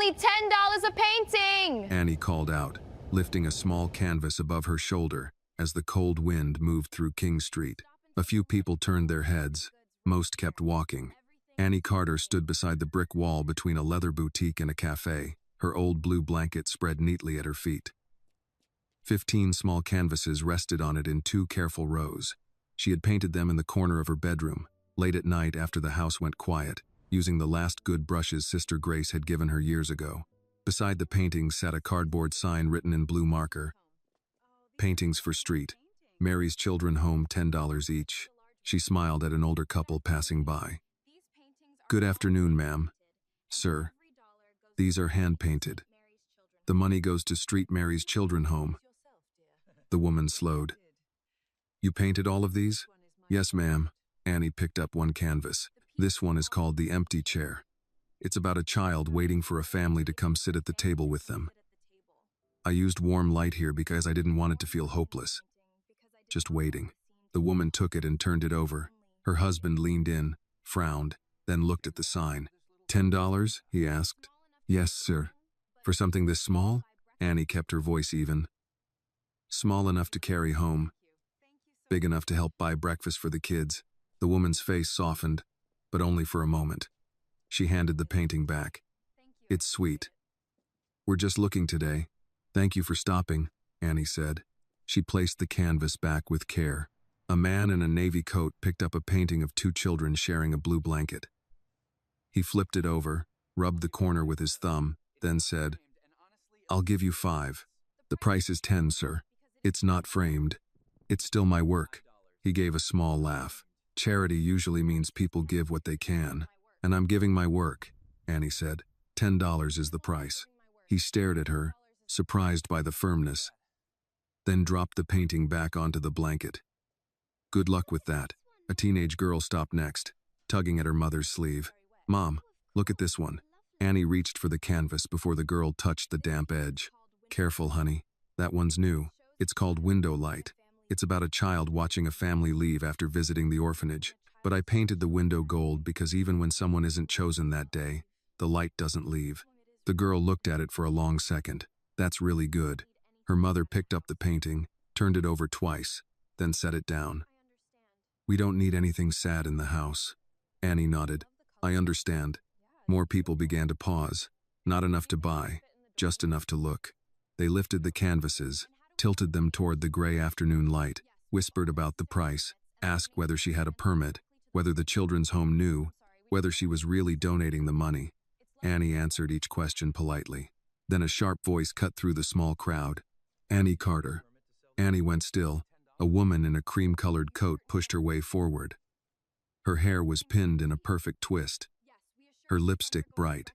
only $10 a painting! Annie called out, lifting a small canvas above her shoulder as the cold wind moved through King Street. A few people turned their heads. Most kept walking. Annie Carter stood beside the brick wall between a leather boutique and a cafe, her old blue blanket spread neatly at her feet. 15 small canvases rested on it in 2 careful rows. She had painted them in the corner of her bedroom, late at night after the house went quiet, using the last good brushes Sister Grace had given her years ago. Beside the paintings sat a cardboard sign written in blue marker. Paintings for Street. Mary's Children Home, $10 each. She smiled at an older couple passing by. Good afternoon, ma'am. Sir. These are hand-painted. The money goes to Street Mary's Children Home. The woman slowed. You painted all of these? Yes, ma'am. Annie picked up one canvas. This one is called The Empty Chair. It's about a child waiting for a family to come sit at the table with them. I used warm light here because I didn't want it to feel hopeless. Just waiting. The woman took it and turned it over. Her husband leaned in, frowned, then looked at the sign. $10? He asked. Yes, sir. For something this small? Annie kept her voice even. Small enough to carry home. Big enough to help buy breakfast for the kids. The woman's face softened, but only for a moment. She handed the painting back. It's sweet. We're just looking today. Thank you for stopping, Annie said. She placed the canvas back with care. A man in a navy coat picked up a painting of 2 children sharing a blue blanket. He flipped it over, rubbed the corner with his thumb, then said, I'll give you 5. The price is 10, sir. It's not framed. It's still my work. He gave a small laugh. Charity usually means people give what they can, and I'm giving my work, Annie said. $10 is the price. He stared at her, surprised by the firmness, then dropped the painting back onto the blanket. Good luck with that. A teenage girl stopped next, tugging at her mother's sleeve. Mom, look at this one. Annie reached for the canvas before the girl touched the damp edge. Careful, honey. That one's new. It's called Window Light. It's about a child watching a family leave after visiting the orphanage. But I painted the window gold because even when someone isn't chosen that day, the light doesn't leave. The girl looked at it for a long second. That's really good. Her mother picked up the painting, turned it over twice, then set it down. We don't need anything sad in the house. Annie nodded. I understand. More people began to pause. Not enough to buy, just enough to look. They lifted the canvases, tilted them toward the gray afternoon light, whispered about the price, asked whether she had a permit, whether the children's home knew, whether she was really donating the money. Annie answered each question politely. Then a sharp voice cut through the small crowd. Annie Carter. Annie went still. A woman in a cream-colored coat pushed her way forward. Her hair was pinned in a perfect twist, her lipstick bright,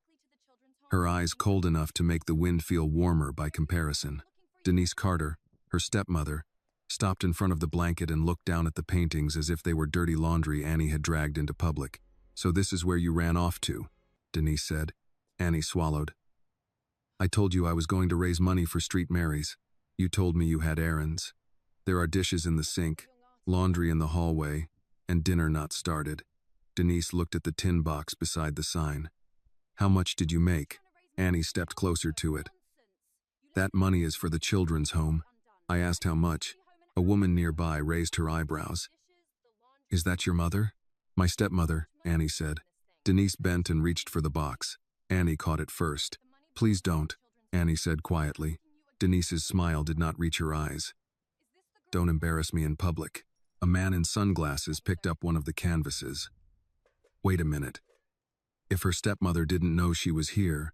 her eyes cold enough to make the wind feel warmer by comparison. Denise Carter, her stepmother, stopped in front of the blanket and looked down at the paintings as if they were dirty laundry Annie had dragged into public. So this is where you ran off to, Denise said. Annie swallowed. I told you I was going to raise money for Street Mary's. You told me you had errands. There are dishes in the sink, laundry in the hallway, and dinner not started. Denise looked at the tin box beside the sign. How much did you make? Annie stepped closer to it. That money is for the children's home. I asked how much. A woman nearby raised her eyebrows. Is that your mother? My stepmother, Annie said. Denise bent and reached for the box. Annie caught it first. Please don't, Annie said quietly. Denise's smile did not reach her eyes. Don't embarrass me in public. A man in sunglasses picked up one of the canvases. Wait a minute. If her stepmother didn't know she was here,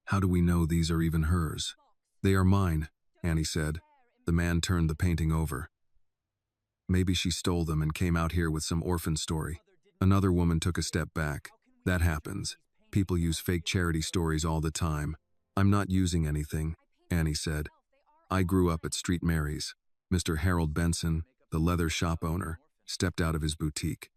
how do we know these are even hers? They are mine, Annie said. The man turned the painting over. Maybe she stole them and came out here with some orphan story. Another woman took a step back. That happens. People use fake charity stories all the time. I'm not using anything, Annie said. I grew up at Street Mary's. Mr. Harold Benson, the leather shop owner, stepped out of his boutique.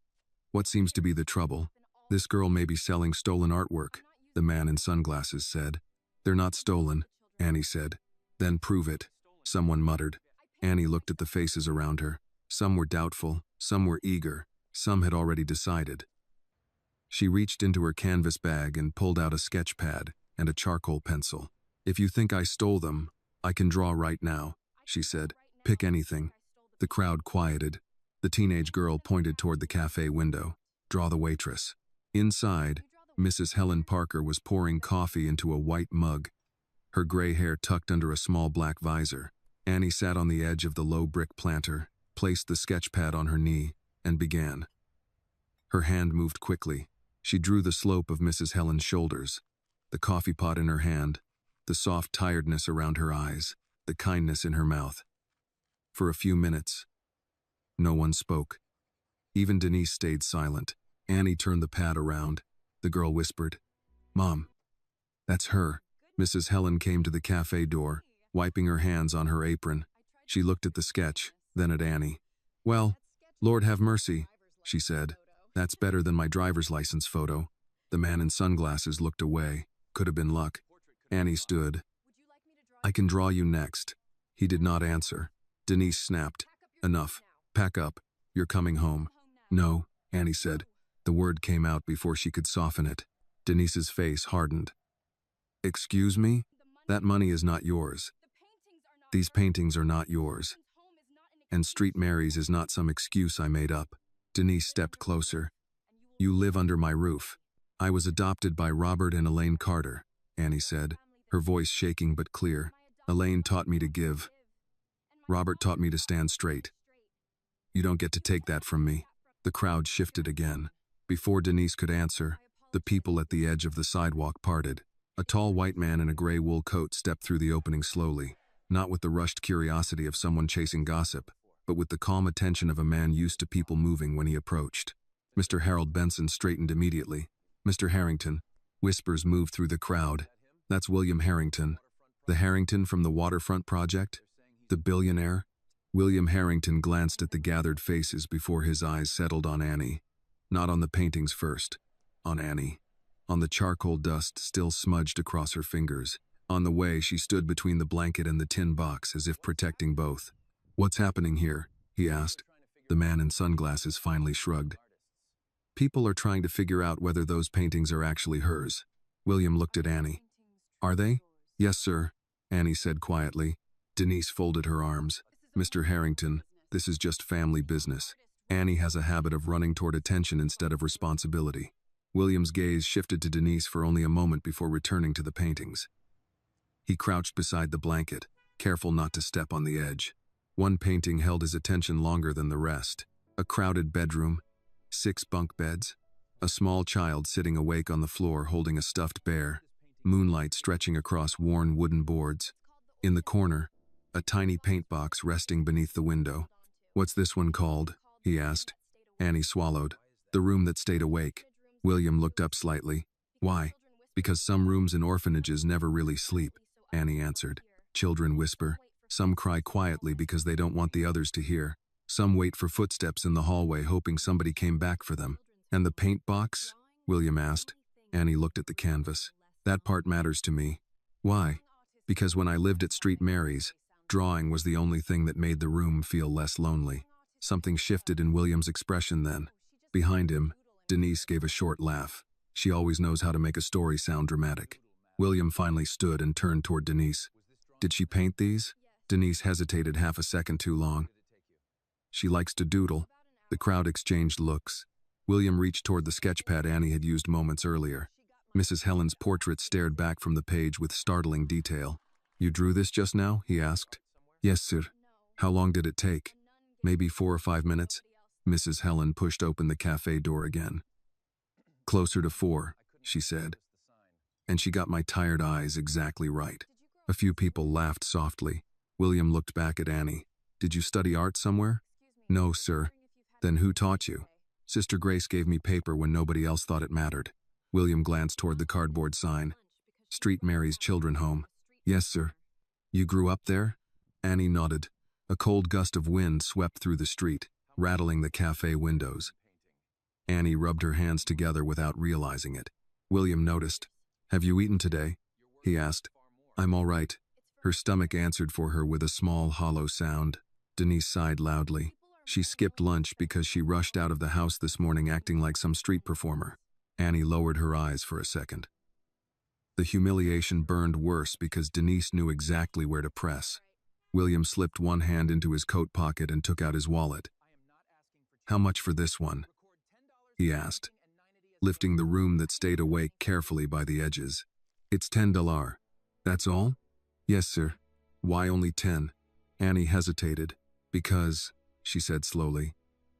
What seems to be the trouble? This girl may be selling stolen artwork, the man in sunglasses said. They're not stolen, Annie said. Then prove it, someone muttered. Annie looked at the faces around her. Some were doubtful, some were eager, some had already decided. She reached into her canvas bag and pulled out a sketch pad. and a charcoal pencil. "If you think I stole them, I can draw right now," she said. "Pick anything." The crowd quieted. The teenage girl pointed toward the cafe window. "Draw the waitress." Inside, Mrs. Helen Parker was pouring coffee into a white mug, her gray hair tucked under a small black visor. Annie sat on the edge of the low brick planter, placed the sketch pad on her knee, and began. Her hand moved quickly. She drew the slope of Mrs. Helen's shoulders, the coffee pot in her hand, the soft tiredness around her eyes, the kindness in her mouth. For a few minutes, no one spoke. Even Denise stayed silent. Annie turned the pad around. The girl whispered, "Mom, that's her." Mrs. Helen came to the cafe door, wiping her hands on her apron. She looked at the sketch, then at Annie. "Well, Lord have mercy," she said. "That's better than my driver's license photo." The man in sunglasses looked away. Could have been luck. Annie stood. "I can draw you next." He did not answer. Denise snapped, "Enough. Pack up. You're coming home." "No," Annie said. The word came out before she could soften it. Denise's face hardened. "Excuse me? That money is not yours. These paintings are not yours. And Street Mary's is not some excuse I made up." Denise stepped closer. "You live under my roof." "I was adopted by Robert and Elaine Carter," Annie said, her voice shaking but clear. "Elaine taught me to give. Robert taught me to stand straight. You don't get to take that from me." The crowd shifted again. Before Denise could answer, the people at the edge of the sidewalk parted. A tall white man in a gray wool coat stepped through the opening slowly, not with the rushed curiosity of someone chasing gossip, but with the calm attention of a man used to people moving when he approached. Mr. Harold Benson straightened immediately. "Mr. Harrington." Whispers moved through the crowd. "That's William Harrington." "The Harrington from the Waterfront Project? The billionaire?" William Harrington glanced at the gathered faces before his eyes settled on Annie. Not on the paintings first. On Annie. On the charcoal dust still smudged across her fingers. On the way, she stood between the blanket and the tin box as if protecting both. "What's happening here?" he asked. The man in sunglasses finally shrugged. "People are trying to figure out whether those paintings are actually hers." William looked at Annie. "Are they?" "Yes, sir," Annie said quietly. Denise folded her arms. "Mr. Harrington, this is just family business." Annie has a habit of running toward attention instead of responsibility. William's gaze shifted to Denise for only a moment before returning to the paintings. He crouched beside the blanket, careful not to step on the edge. One painting held his attention longer than the rest. A crowded bedroom, 6 bunk beds, a small child sitting awake on the floor holding a stuffed bear, moonlight stretching across worn wooden boards. In the corner, a tiny paint box resting beneath the window. "What's this one called?" he asked. Annie swallowed. "The Room That Stayed Awake." William looked up slightly. "Why?" "Because some rooms in orphanages never really sleep," Annie answered. "Children whisper. Some cry quietly because they don't want the others to hear. Some wait for footsteps in the hallway hoping somebody came back for them." "And the paint box?" William asked. Annie looked at the canvas. "That part matters to me." "Why?" "Because when I lived at Street Mary's, drawing was the only thing that made the room feel less lonely." Something shifted in William's expression then. Behind him, Denise gave a short laugh. She always knows how to make a story sound dramatic. William finally stood and turned toward Denise. "Did she paint these?" Denise hesitated half a second too long. "She likes to doodle." The crowd exchanged looks. William reached toward the sketchpad Annie had used moments earlier. Mrs. Helen's portrait stared back from the page with startling detail. "You drew this just now?" he asked. "Yes, sir." "How long did it take?" "Maybe 4 or 5 minutes." Mrs. Helen pushed open the cafe door again. "Closer to 4, she said. And she got my tired eyes exactly right. A few people laughed softly. William looked back at Annie. "Did you study art somewhere?" "No, sir." "Then who taught you?" "Sister Grace gave me paper when nobody else thought it mattered." William glanced toward the cardboard sign. "Street Mary's Children Home." "Yes, sir." "You grew up there?" Annie nodded. A cold gust of wind swept through the street, rattling the cafe windows. Annie rubbed her hands together without realizing it. William noticed. "Have you eaten today?" he asked. "I'm all right." Her stomach answered for her with a small, hollow sound. Denise sighed loudly. She skipped lunch because she rushed out of the house this morning acting like some street performer. Annie lowered her eyes for a second. The humiliation burned worse because Denise knew exactly where to press. William slipped one hand into his coat pocket and took out his wallet. "How much for this one?" he asked, lifting the room that stayed awake carefully by the edges. "It's $10. That's all?" "Yes, sir." "Why only 10? Annie hesitated. "Because," she said slowly,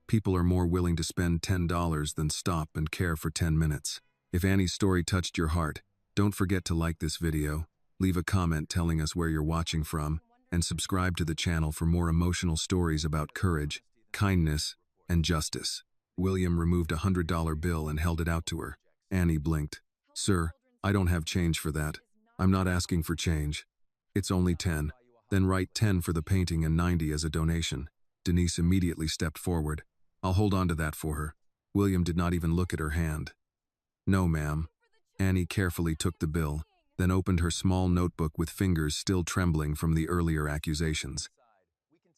"people are more willing to spend $10 than stop and care for 10 minutes. If Annie's story touched your heart, don't forget to like this video, leave a comment telling us where you're watching from, and subscribe to the channel for more emotional stories about courage, kindness, and justice." William removed a $100 bill and held it out to her. Annie blinked. "Sir, I don't have change for that. I'm not asking for change. It's only 10. Then write 10 for the painting and 90 as a donation." Denise immediately stepped forward. "I'll hold on to that for her." William did not even look at her hand. "No, ma'am." Annie carefully took the bill, then opened her small notebook with fingers still trembling from the earlier accusations.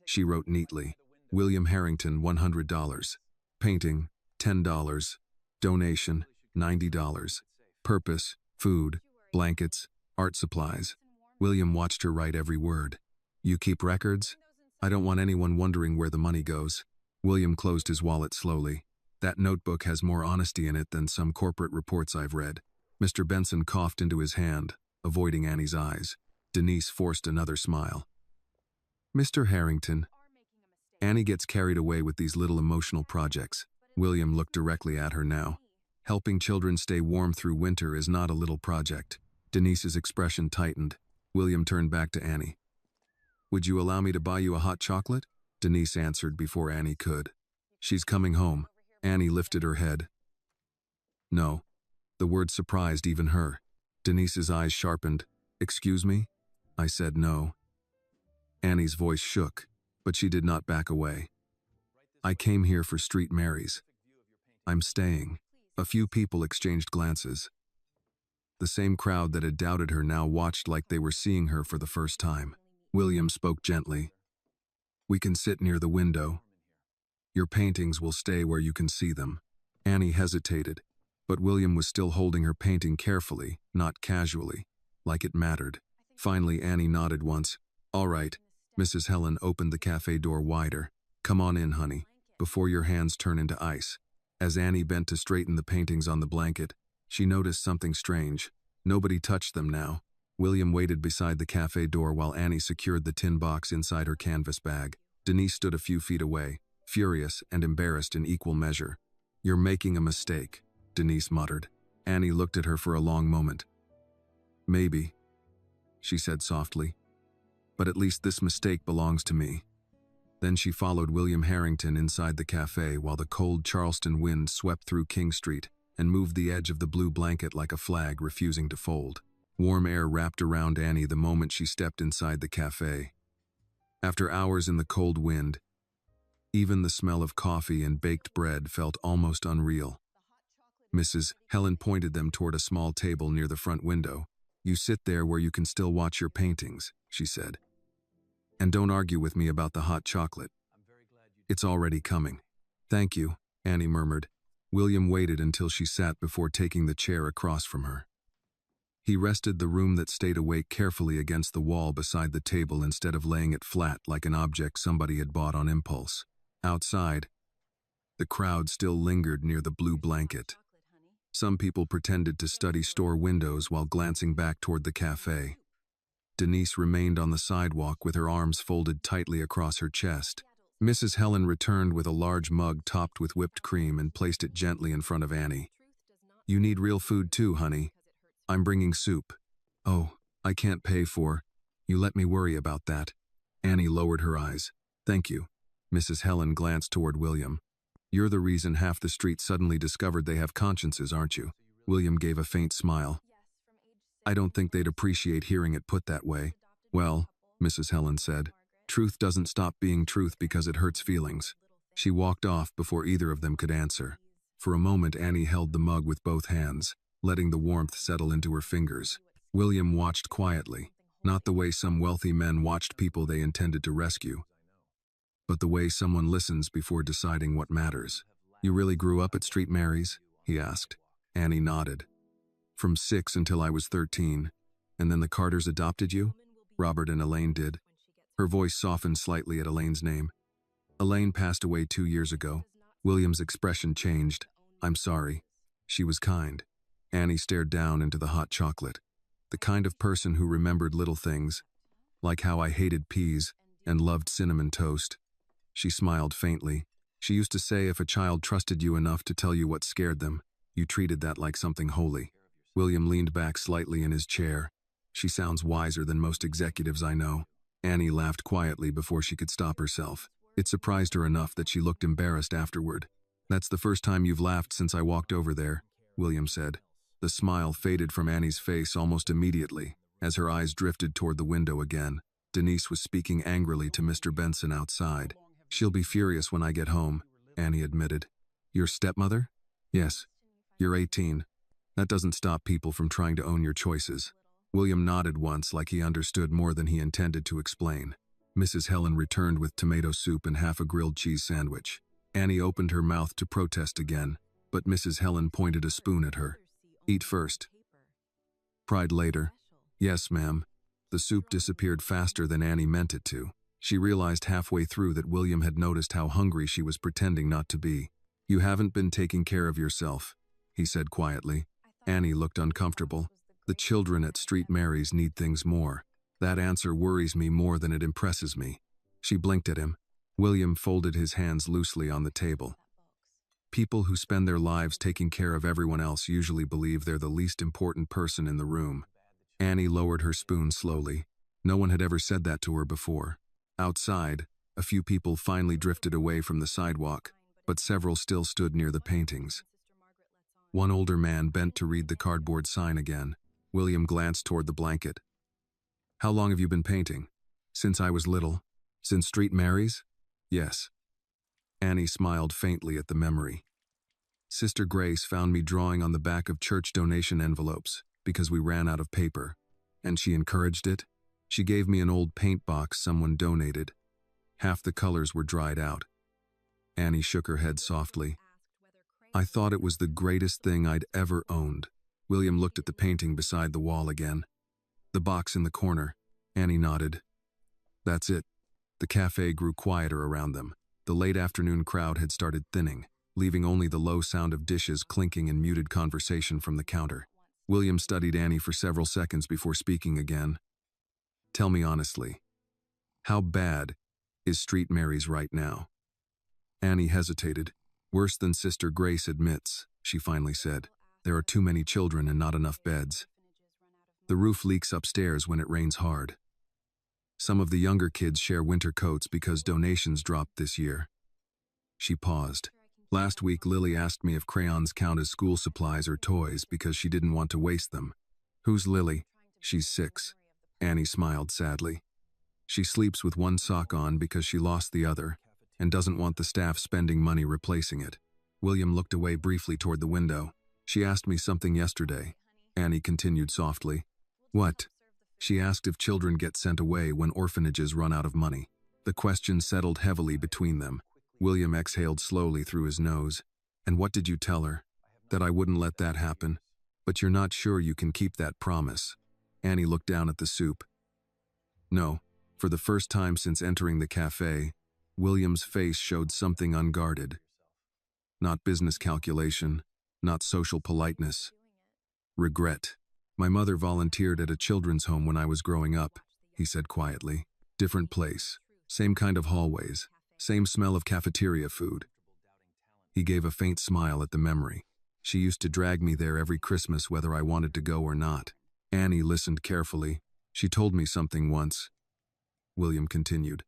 She wrote neatly, "William Harrington, $100. Painting, $10. Donation, $90. Purpose, food, blankets, art supplies." William watched her write every word. "You keep records? I don't want anyone wondering where the money goes." William closed his wallet slowly. "That notebook has more honesty in it than some corporate reports I've read." Mr. Benson coughed into his hand, avoiding Annie's eyes. Denise forced another smile. "Mr. Harrington." Annie gets carried away with these little emotional projects. William looked directly at her now. Helping children stay warm through winter is not a little project. Denise's expression tightened. William turned back to Annie. "Would you allow me to buy you a hot chocolate?" Denise answered before Annie could. "She's coming home." Annie lifted her head. "No." The word surprised even her. Denise's eyes sharpened. "Excuse me?" "I said no." Annie's voice shook, but she did not back away. "I came here for Street Mary's. I'm staying." A few people exchanged glances. The same crowd that had doubted her now watched like they were seeing her for the first time. William spoke gently. "We can sit near the window. Your paintings will stay where you can see them." Annie hesitated, but William was still holding her painting carefully, not casually, like it mattered. Finally, Annie nodded once. "All right." Mrs. Helen opened the cafe door wider. "Come on in, honey, before your hands turn into ice." As Annie bent to straighten the paintings on the blanket, she noticed something strange. Nobody touched them now. William waited beside the cafe door while Annie secured the tin box inside her canvas bag. Denise stood a few feet away, furious and embarrassed in equal measure. "You're making a mistake," Denise muttered. Annie looked at her for a long moment. "Maybe," she said softly, "but at least this mistake belongs to me." Then she followed William Harrington inside the cafe while the cold Charleston wind swept through King Street and moved the edge of the blue blanket like a flag refusing to fold. Warm air wrapped around Annie the moment she stepped inside the cafe. After hours in the cold wind, even the smell of coffee and baked bread felt almost unreal. Mrs. Helen pointed them toward a small table near the front window. "You sit there where you can still watch your paintings," she said. "And don't argue with me about the hot chocolate. It's already coming." "Thank you," Annie murmured. William waited until she sat before taking the chair across from her. He rested the room that stayed awake carefully against the wall beside the table instead of laying it flat like an object somebody had bought on impulse. Outside, the crowd still lingered near the blue blanket. Some people pretended to study store windows while glancing back toward the cafe. Denise remained on the sidewalk with her arms folded tightly across her chest. Mrs. Helen returned with a large mug topped with whipped cream and placed it gently in front of Annie. "You need real food too, honey. I'm bringing soup." "Oh, I can't pay for. You let me worry about that." Annie lowered her eyes. "Thank you." Mrs. Helen glanced toward William. "You're the reason half the street suddenly discovered they have consciences, aren't you?" William gave a faint smile. "I don't think they'd appreciate hearing it put that way." "Well," Mrs. Helen said, "truth doesn't stop being truth because it hurts feelings." She walked off before either of them could answer. For a moment, Annie held the mug with both hands, letting the warmth settle into her fingers. William watched quietly, not the way some wealthy men watched people they intended to rescue, but the way someone listens before deciding what matters. "You really grew up at Street Mary's?" he asked. Annie nodded. From 6 until I was 13. And then the Carters adopted you? Robert and Elaine did. Her voice softened slightly at Elaine's name. Elaine passed away 2 years ago. William's expression changed. I'm sorry. She was kind. Annie stared down into the hot chocolate. The kind of person who remembered little things, like how I hated peas and loved cinnamon toast. She smiled faintly. She used to say if a child trusted you enough to tell you what scared them, you treated that like something holy. William leaned back slightly in his chair. She sounds wiser than most executives I know. Annie laughed quietly before she could stop herself. It surprised her enough that she looked embarrassed afterward. That's the first time you've laughed since I walked over there, William said. The smile faded from Annie's face almost immediately, as her eyes drifted toward the window again. Denise was speaking angrily to Mr. Benson outside. She'll be furious when I get home, Annie admitted. Your stepmother? Yes. You're 18. That doesn't stop people from trying to own your choices. William nodded once like he understood more than he intended to explain. Mrs. Helen returned with tomato soup and half a grilled cheese sandwich. Annie opened her mouth to protest again, but Mrs. Helen pointed a spoon at her. Eat first. Pride later. Yes, ma'am. The soup disappeared faster than Annie meant it to. She realized halfway through that William had noticed how hungry she was pretending not to be. You haven't been taking care of yourself, he said quietly. Annie looked uncomfortable. The children at Street Mary's need things more. That answer worries me more than it impresses me. She blinked at him. William folded his hands loosely on the table. People who spend their lives taking care of everyone else usually believe they're the least important person in the room. Annie lowered her spoon slowly. No one had ever said that to her before. Outside, a few people finally drifted away from the sidewalk, but several still stood near the paintings. One older man bent to read the cardboard sign again. William glanced toward the blanket. How long have you been painting? Since I was little. Since Street Mary's? Yes. Annie smiled faintly at the memory. Sister Grace found me drawing on the back of church donation envelopes because we ran out of paper, and she encouraged it. She gave me an old paint box someone donated. Half the colors were dried out. Annie shook her head softly. I thought it was the greatest thing I'd ever owned. William looked at the painting beside the wall again. The box in the corner. Annie nodded. That's it. The cafe grew quieter around them. The late afternoon crowd had started thinning, leaving only the low sound of dishes clinking and muted conversation from the counter. William studied Annie for several seconds before speaking again. Tell me honestly, how bad is Street Mary's right now? Annie hesitated. Worse than Sister Grace admits, she finally said. There are too many children and not enough beds. The roof leaks upstairs when it rains hard. Some of the younger kids share winter coats because donations dropped this year. She paused. Last week, Lily asked me if crayons count as school supplies or toys because she didn't want to waste them. Who's Lily? She's 6. Annie smiled sadly. She sleeps with one sock on because she lost the other and doesn't want the staff spending money replacing it. William looked away briefly toward the window. She asked me something yesterday. Annie continued softly. What? She asked if children get sent away when orphanages run out of money. The question settled heavily between them. William exhaled slowly through his nose. And what did you tell her? That I wouldn't let that happen. But you're not sure you can keep that promise. Annie looked down at the soup. No. For the first time since entering the cafe, William's face showed something unguarded. Not business calculation, not social politeness. Regret. My mother volunteered at a children's home when I was growing up, he said quietly. Different place. Same kind of hallways. Same smell of cafeteria food. He gave a faint smile at the memory. She used to drag me there every Christmas whether I wanted to go or not. Annie listened carefully. She told me something once. William continued.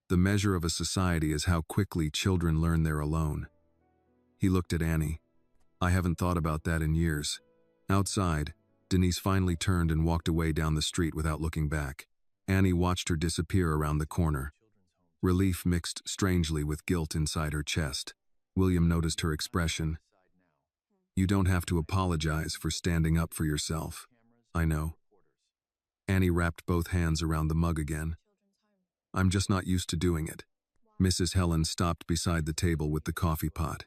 The measure of a society is how quickly children learn they're alone. He looked at Annie. I haven't thought about that in years. Outside, Denise finally turned and walked away down the street without looking back. Annie watched her disappear around the corner. Relief mixed strangely with guilt inside her chest. William noticed her expression. You don't have to apologize for standing up for yourself. I know. Annie wrapped both hands around the mug again. I'm just not used to doing it. Mrs. Helen stopped beside the table with the coffee pot.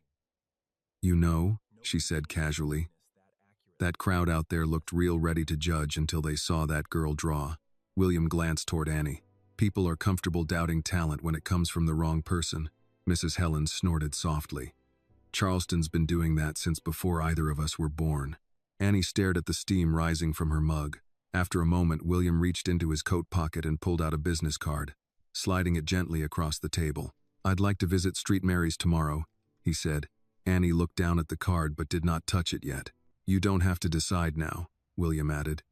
You know, she said casually, That crowd out there looked real ready to judge until they saw that girl draw. William glanced toward Annie. People are comfortable doubting talent when it comes from the wrong person. Mrs. Helen snorted softly. Charleston's been doing that since before either of us were born. Annie stared at the steam rising from her mug. After a moment, William reached into his coat pocket and pulled out a business card, sliding it gently across the table. "I'd like to visit Street Mary's tomorrow," he said. Annie looked down at the card but did not touch it yet. "You don't have to decide now," William added.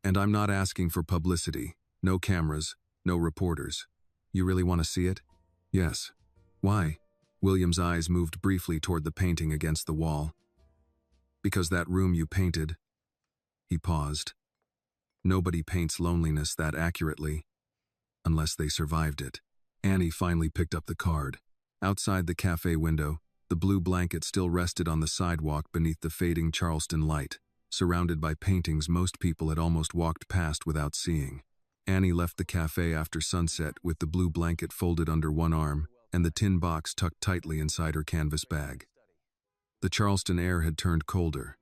"And I'm not asking for publicity. No cameras, no reporters. You really want to see it?" "Yes." "Why?" William's eyes moved briefly toward the painting against the wall. "Because that room you painted..." He paused. "Nobody paints loneliness that accurately, unless they survived it." Annie finally picked up the card. Outside the cafe window, the blue blanket still rested on the sidewalk beneath the fading Charleston light, surrounded by paintings most people had almost walked past without seeing. Annie left the cafe after sunset with the blue blanket folded under one arm and the tin box tucked tightly inside her canvas bag. The Charleston air had turned colder,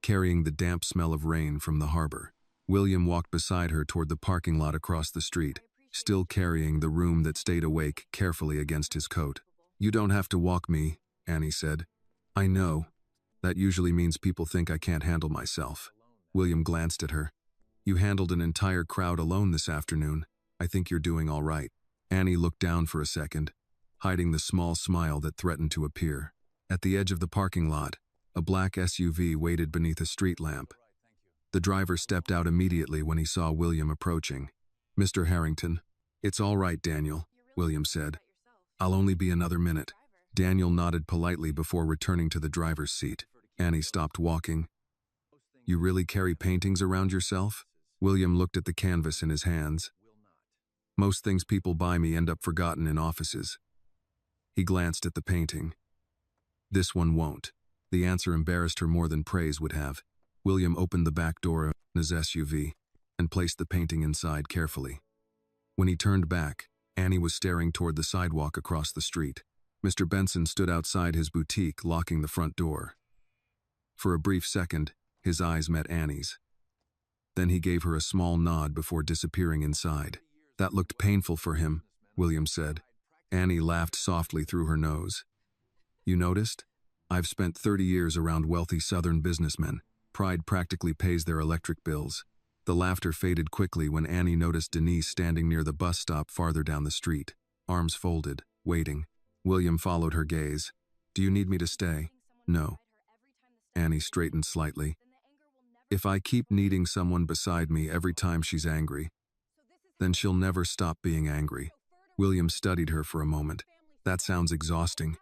carrying the damp smell of rain from the harbor. William walked beside her toward the parking lot across the street, still carrying the room that stayed awake carefully against his coat. "You don't have to walk me," Annie said. "I know. That usually means people think I can't handle myself." William glanced at her. "You handled an entire crowd alone this afternoon. I think you're doing all right." Annie looked down for a second, hiding the small smile that threatened to appear. At the edge of the parking lot, a black SUV waited beneath a street lamp. The driver stepped out immediately when he saw William approaching. "Mr. Harrington." "It's all right, Daniel," William said. "I'll only be another minute." Daniel nodded politely before returning to the driver's seat. Annie stopped walking. "You really carry paintings around yourself?" William looked at the canvas in his hands. "Most things people buy me end up forgotten in offices." He glanced at the painting. "This one won't." The answer embarrassed her more than praise would have. William opened the back door of his SUV and placed the painting inside carefully. When he turned back, Annie was staring toward the sidewalk across the street. Mr. Benson stood outside his boutique, locking the front door. For a brief second, his eyes met Annie's. Then he gave her a small nod before disappearing inside. "That looked painful for him," William said. Annie laughed softly through her nose. "You noticed? I've spent 30 years around wealthy Southern businessmen. Pride practically pays their electric bills." The laughter faded quickly when Annie noticed Denise standing near the bus stop farther down the street, arms folded, waiting. William followed her gaze. "Do you need me to stay?" "No." Annie straightened slightly. "If I keep needing someone beside me every time she's angry, then she'll never stop being angry." William studied her for a moment. "That sounds exhausting."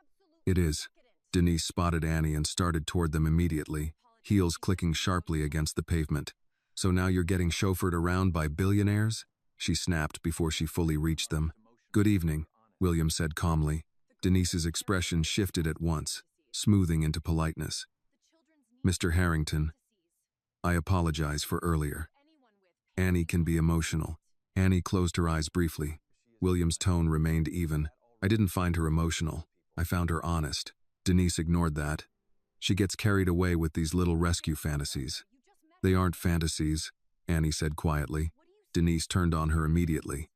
"It is." Denise spotted Annie and started toward them immediately, heels clicking sharply against the pavement. "So now you're getting chauffeured around by billionaires?" she snapped before she fully reached them. "Good evening," William said calmly. Denise's expression shifted at once, smoothing into politeness. "Mr. Harrington, I apologize for earlier." Annie can be emotional. Annie closed her eyes briefly. William's tone remained even. "I didn't find her emotional. I found her honest." Denise ignored that. "She gets carried away with these little rescue fantasies." "They aren't fantasies," Annie said quietly. Denise turned on her immediately.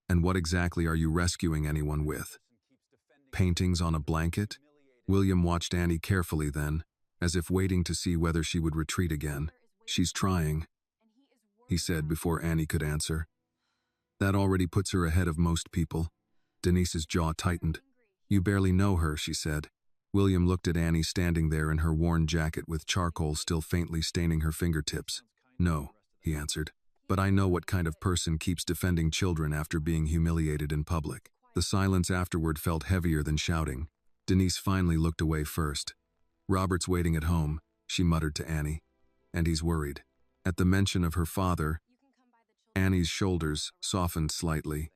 "And what exactly are you rescuing anyone with? Paintings on a blanket?" William watched Annie carefully then, as if waiting to see whether she would retreat again. "She's trying," he said before Annie could answer. "That already puts her ahead of most people." Denise's jaw tightened. "You barely know her," she said. William looked at Annie standing there in her worn jacket with charcoal still faintly staining her fingertips. "No," he answered. "But I know what kind of person keeps defending children after being humiliated in public." The silence afterward felt heavier than shouting. Denise finally looked away first. "Robert's waiting at home," she muttered to Annie. "And he's worried." At the mention of her father, Annie's shoulders softened slightly.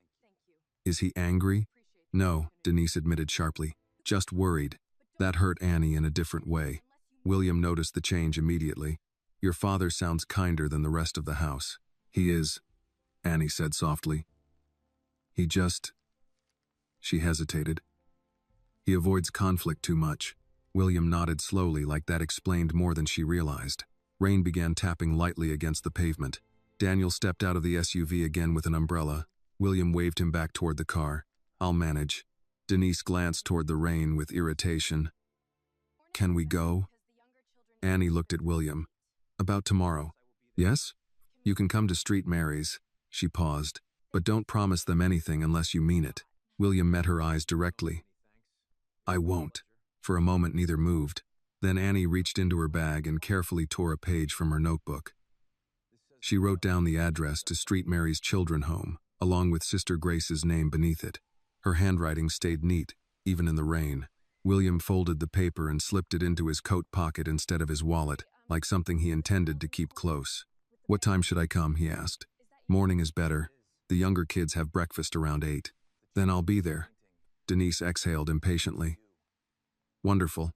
"Is he angry?" "No," Denise admitted sharply. "Just worried." That hurt Annie in a different way. William noticed the change immediately. "Your father sounds kinder than the rest of the house." "He is," Annie said softly. "He just..." She hesitated. "He avoids conflict too much." William nodded slowly, like that explained more than she realized. Rain began tapping lightly against the pavement. Daniel stepped out of the SUV again with an umbrella. William waved him back toward the car. "I'll manage." Denise glanced toward the rain with irritation. "Can we go?" Annie looked at William. "About tomorrow." "Yes? You can come to Street Mary's." She paused. "But don't promise them anything unless you mean it." William met her eyes directly. "I won't." For a moment neither moved. Then Annie reached into her bag and carefully tore a page from her notebook. She wrote down the address to Street Mary's Children's Home, along with Sister Grace's name beneath it. Her handwriting stayed neat, even in the rain. William folded the paper and slipped it into his coat pocket instead of his wallet, like something he intended to keep close. "What time should I come?" he asked. "Morning is better. The younger kids have breakfast around 8. "Then I'll be there." Denise exhaled impatiently. "Wonderful.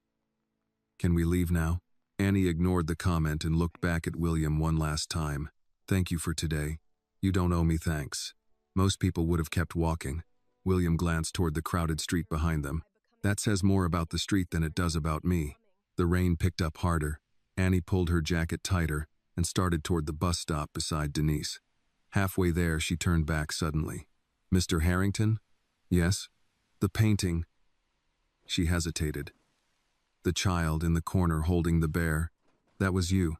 Can we leave now?" Annie ignored the comment and looked back at William one last time. "Thank you for today. You don't owe me thanks." Most people would have kept walking. William glanced toward the crowded street behind them. "That says more about the street than it does about me." The rain picked up harder. Annie pulled her jacket tighter and started toward the bus stop beside Denise. Halfway there, she turned back suddenly. "Mr. Harrington?" "Yes." "The painting." She hesitated. "The child in the corner holding the bear. That was you."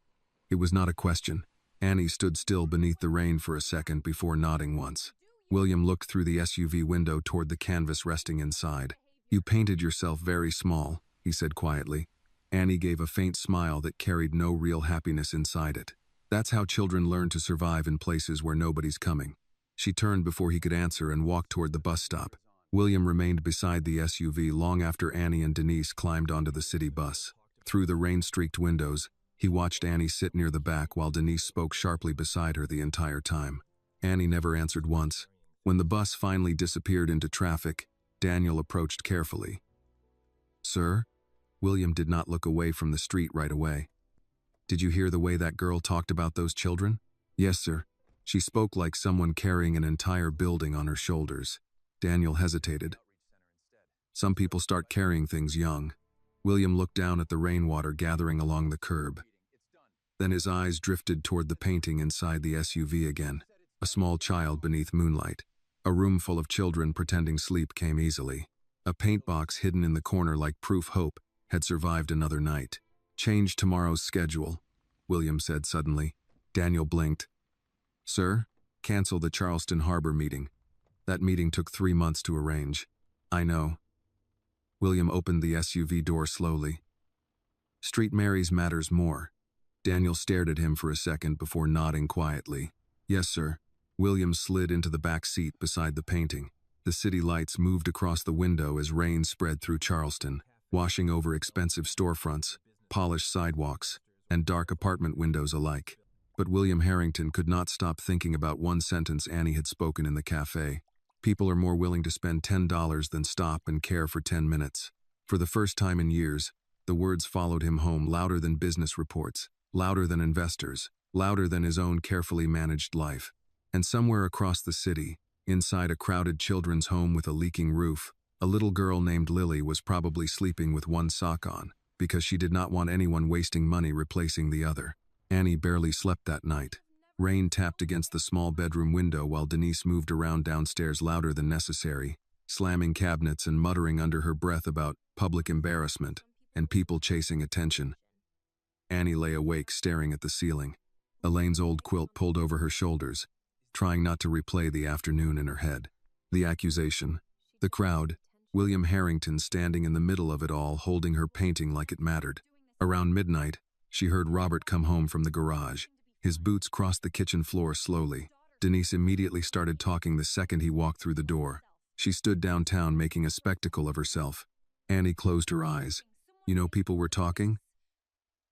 It was not a question. Annie stood still beneath the rain for a second before nodding once. William looked through the SUV window toward the canvas resting inside. "You painted yourself very small," he said quietly. Annie gave a faint smile that carried no real happiness inside it. "That's how children learn to survive in places where nobody's coming." She turned before he could answer and walked toward the bus stop. William remained beside the SUV long after Annie and Denise climbed onto the city bus. Through the rain-streaked windows, he watched Annie sit near the back while Denise spoke sharply beside her the entire time. Annie never answered once. When the bus finally disappeared into traffic, Daniel approached carefully. "Sir?" William did not look away from the street right away. "Did you hear the way that girl talked about those children?" "Yes, sir. She spoke like someone carrying an entire building on her shoulders." Daniel hesitated. "Some people start carrying things young." William looked down at the rainwater gathering along the curb. Then his eyes drifted toward the painting inside the SUV again. A small child beneath moonlight. A room full of children pretending sleep came easily. A paint box hidden in the corner like proof hope had survived another night. "Change tomorrow's schedule," William said suddenly. Daniel blinked. "Sir? Cancel the Charleston Harbor meeting. That meeting took 3 months to arrange." "I know." William opened the SUV door slowly. "Street Mary's matters more." Daniel stared at him for a second before nodding quietly. "Yes, sir." William slid into the back seat beside the painting. The city lights moved across the window as rain spread through Charleston, washing over expensive storefronts, polished sidewalks, and dark apartment windows alike. But William Harrington could not stop thinking about one sentence Annie had spoken in the cafe. "People are more willing to spend $10 than stop and care for 10 minutes. For the first time in years, the words followed him home louder than business reports, louder than investors, louder than his own carefully managed life. And somewhere across the city, inside a crowded children's home with a leaking roof, a little girl named Lily was probably sleeping with one sock on, because she did not want anyone wasting money replacing the other. Annie barely slept that night. Rain tapped against the small bedroom window while Denise moved around downstairs louder than necessary, slamming cabinets and muttering under her breath about public embarrassment and people chasing attention. Annie lay awake staring at the ceiling. Elaine's old quilt pulled over her shoulders, trying not to replay the afternoon in her head. The accusation, the crowd, William Harrington standing in the middle of it all holding her painting like it mattered. Around midnight, she heard Robert come home from the garage. His boots crossed the kitchen floor slowly. Denise immediately started talking the second he walked through the door. She stood downtown making a spectacle of herself. Annie closed her eyes. "You know people were talking?"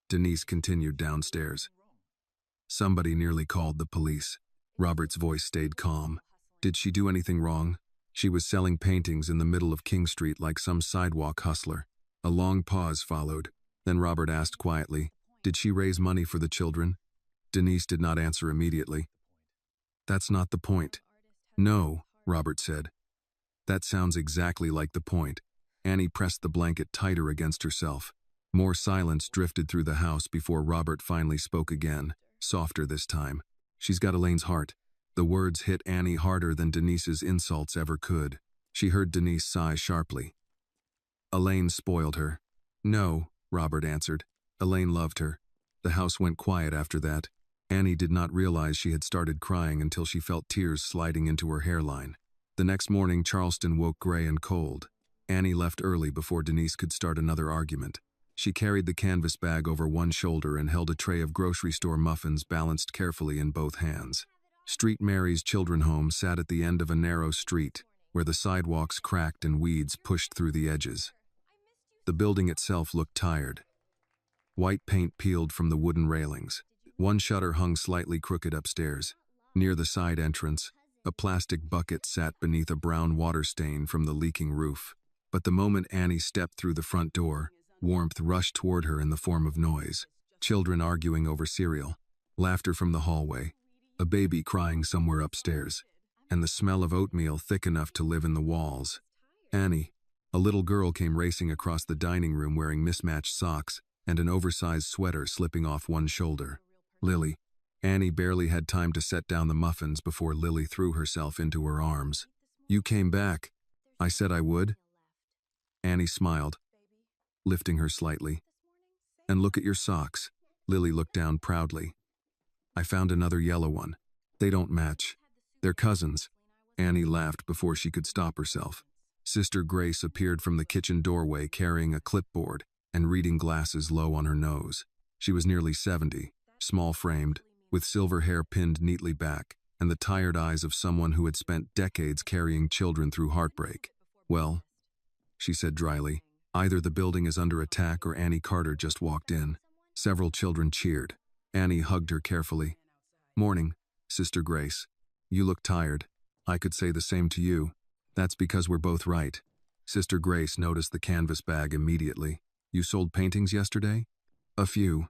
Denise continued downstairs. "Somebody nearly called the police." Robert's voice stayed calm. "Did she do anything wrong?" "She was selling paintings in the middle of King Street like some sidewalk hustler." A long pause followed. Then Robert asked quietly, "Did she raise money for the children?" Denise did not answer immediately. "That's not the point." "No," Robert said. "That sounds exactly like the point." Annie pressed the blanket tighter against herself. More silence drifted through the house before Robert finally spoke again, softer this time. "She's got Elaine's heart." The words hit Annie harder than Denise's insults ever could. She heard Denise sigh sharply. "Elaine spoiled her." "No," Robert answered. "Elaine loved her." The house went quiet after that. Annie did not realize she had started crying until she felt tears sliding into her hairline. The next morning, Charleston woke gray and cold. Annie left early before Denise could start another argument. She carried the canvas bag over one shoulder and held a tray of grocery store muffins balanced carefully in both hands. Street Mary's children's home sat at the end of a narrow street, where the sidewalks cracked and weeds pushed through the edges. The building itself looked tired. White paint peeled from the wooden railings. One shutter hung slightly crooked upstairs. Near the side entrance, a plastic bucket sat beneath a brown water stain from the leaking roof. But the moment Annie stepped through the front door, warmth rushed toward her in the form of noise. Children arguing over cereal, laughter from the hallway, a baby crying somewhere upstairs, and the smell of oatmeal thick enough to live in the walls. Annie, a little girl, came racing across the dining room wearing mismatched socks and an oversized sweater slipping off one shoulder. Lily. Annie barely had time to set down the muffins before Lily threw herself into her arms. "You came back. I said I would." Annie smiled, lifting her slightly. "And look at your socks." Lily looked down proudly. "I found another yellow one. They don't match. They're cousins." Annie laughed before she could stop herself. Sister Grace appeared from the kitchen doorway carrying a clipboard and reading glasses low on her nose. She was nearly 70, small-framed, with silver hair pinned neatly back, and the tired eyes of someone who had spent decades carrying children through heartbreak. "Well," she said dryly, "either the building is under attack or Annie Carter just walked in." Several children cheered. Annie hugged her carefully. "Morning, Sister Grace. You look tired. I could say the same to you." "That's because we're both right." Sister Grace noticed the canvas bag immediately. "You sold paintings yesterday?" "A few."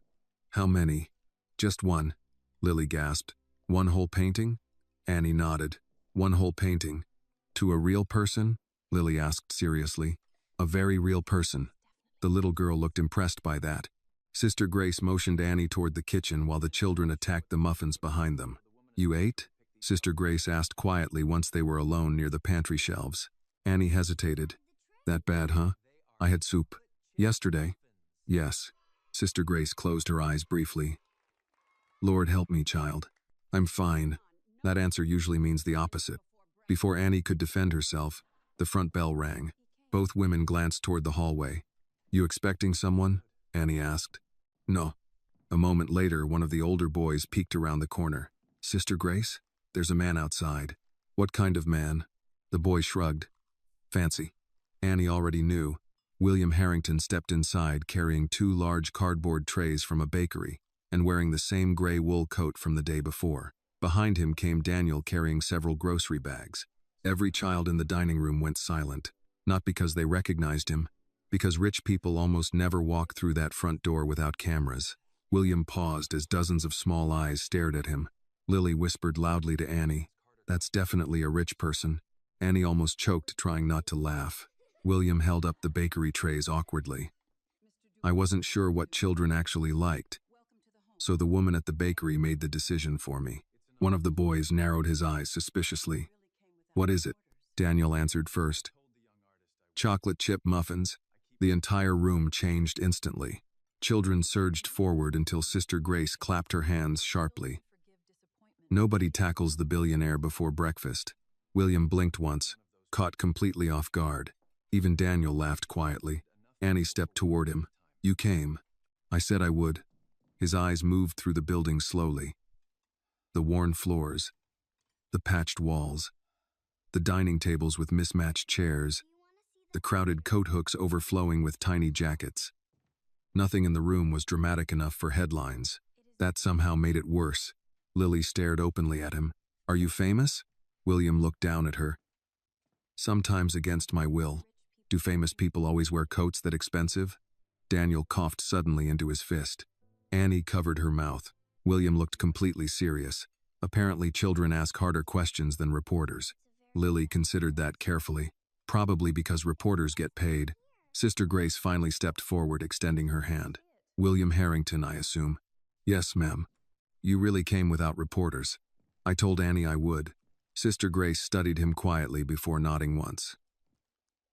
"How many?" "Just one," Lily gasped. "One whole painting?" Annie nodded. "One whole painting." "To a real person?" Lily asked seriously. "A very real person." The little girl looked impressed by that. Sister Grace motioned Annie toward the kitchen while the children attacked the muffins behind them. "You ate?" Sister Grace asked quietly once they were alone near the pantry shelves. Annie hesitated. "That bad, huh?" "I had soup." "Yesterday?" "Yes." Sister Grace closed her eyes briefly. "Lord help me, child. I'm fine." That answer usually means the opposite. Before Annie could defend herself, the front bell rang. Both women glanced toward the hallway. "You expecting someone?" Annie asked. "No." A moment later, one of the older boys peeked around the corner. "Sister Grace? There's a man outside." "What kind of man?" The boy shrugged. "Fancy." Annie already knew. William Harrington stepped inside carrying 2 large cardboard trays from a bakery and wearing the same gray wool coat from the day before. Behind him came Daniel carrying several grocery bags. Every child in the dining room went silent, not because they recognized him, because rich people almost never walk through that front door without cameras. William paused as dozens of small eyes stared at him. Lily whispered loudly to Annie, "That's definitely a rich person." Annie almost choked, trying not to laugh. William held up the bakery trays awkwardly. "I wasn't sure what children actually liked, so the woman at the bakery made the decision for me." One of the boys narrowed his eyes suspiciously. "What is it?" Daniel answered first. "Chocolate chip muffins." The entire room changed instantly. Children surged forward until Sister Grace clapped her hands sharply. "Nobody tackles the billionaire before breakfast." William blinked once, caught completely off guard. Even Daniel laughed quietly. Annie stepped toward him. "You came." "I said I would." His eyes moved through the building slowly. The worn floors, the patched walls, the dining tables with mismatched chairs, the crowded coat hooks overflowing with tiny jackets. Nothing in the room was dramatic enough for headlines. That somehow made it worse. Lily stared openly at him. "Are you famous?" William looked down at her. "Sometimes against my will." "Do famous people always wear coats that expensive?" Daniel coughed suddenly into his fist. Annie covered her mouth. William looked completely serious. Apparently children ask harder questions than reporters. Lily considered that carefully. Probably because reporters get paid. Sister Grace finally stepped forward, extending her hand. William Harrington, I assume. Yes, ma'am. You really came without reporters. I told Annie I would. Sister Grace studied him quietly before nodding once.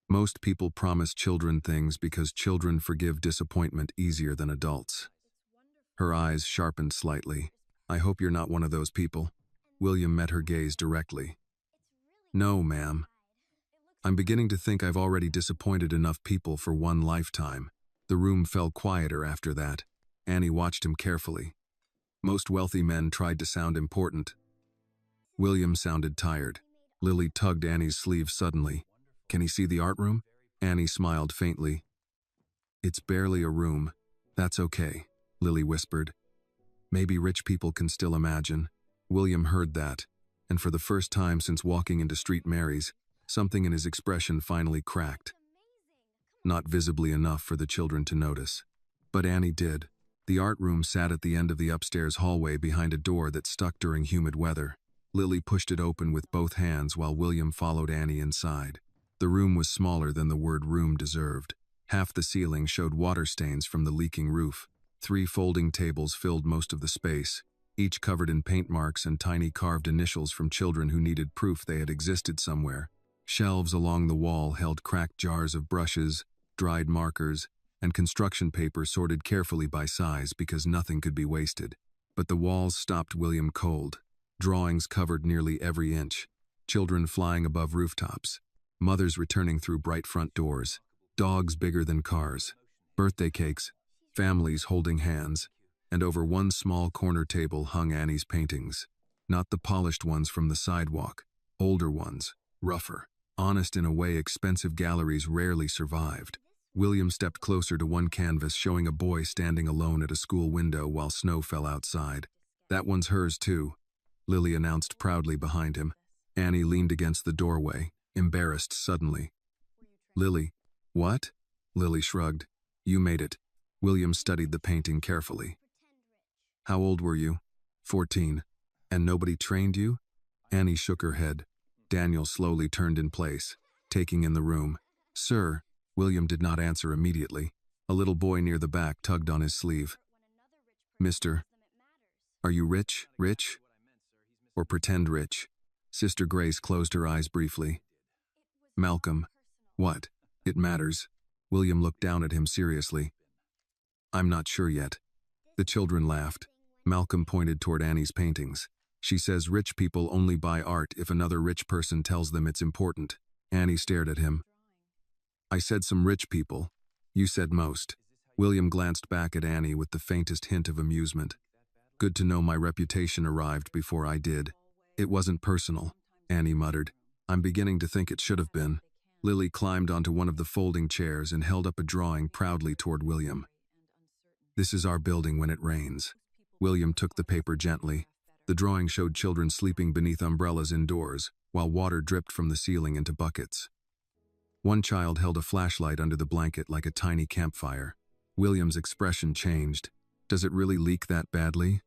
Most people promise children things because children forgive disappointment easier than adults. Her eyes sharpened slightly. I hope you're not one of those people. William met her gaze directly. No, ma'am. I'm beginning to think I've already disappointed enough people for one lifetime. The room fell quieter after that. Annie watched him carefully. Most wealthy men tried to sound important. William sounded tired. Lily tugged Annie's sleeve suddenly. Can he see the art room? Annie smiled faintly. It's barely a room. That's okay, Lily whispered. Maybe rich people can still imagine. William heard that, and for the first time since walking into Street Mary's, something in his expression finally cracked. Not visibly enough for the children to notice. But Annie did. The art room sat at the end of the upstairs hallway behind a door that stuck during humid weather. Lily pushed it open with both hands while William followed Annie inside. The room was smaller than the word room deserved. Half the ceiling showed water stains from the leaking roof. 3 folding tables filled most of the space, each covered in paint marks and tiny carved initials from children who needed proof they had existed somewhere. Shelves along the wall held cracked jars of brushes, dried markers, and construction paper sorted carefully by size because nothing could be wasted. But the walls stopped William cold. Drawings covered nearly every inch. Children flying above rooftops. Mothers returning through bright front doors. Dogs bigger than cars. Birthday cakes. Families holding hands. And over one small corner table hung Annie's paintings. Not the polished ones from the sidewalk. Older ones. Rougher. Honest in a way expensive galleries rarely survived. William stepped closer to one canvas showing a boy standing alone at a school window while snow fell outside. That one's hers too, Lily announced proudly behind him. Annie leaned against the doorway, embarrassed suddenly. Lily, what? Lily shrugged. You made it. William studied the painting carefully. How old were you? 14. And nobody trained you? Annie shook her head. Daniel slowly turned in place, taking in the room. Sir, William did not answer immediately. A little boy near the back tugged on his sleeve. Mister, are you rich? Rich? Or pretend rich? Sister Grace closed her eyes briefly. Malcolm, what? It matters. William looked down at him seriously. I'm not sure yet. The children laughed. Malcolm pointed toward Annie's paintings. She says rich people only buy art if another rich person tells them it's important. Annie stared at him. I said some rich people. You said most. William glanced back at Annie with the faintest hint of amusement. Good to know my reputation arrived before I did. It wasn't personal, Annie muttered. I'm beginning to think it should have been. Lily climbed onto one of the folding chairs and held up a drawing proudly toward William. This is our building when it rains. William took the paper gently. The drawing showed children sleeping beneath umbrellas indoors, while water dripped from the ceiling into buckets. One child held a flashlight under the blanket like a tiny campfire. William's expression changed. Does it really leak that badly?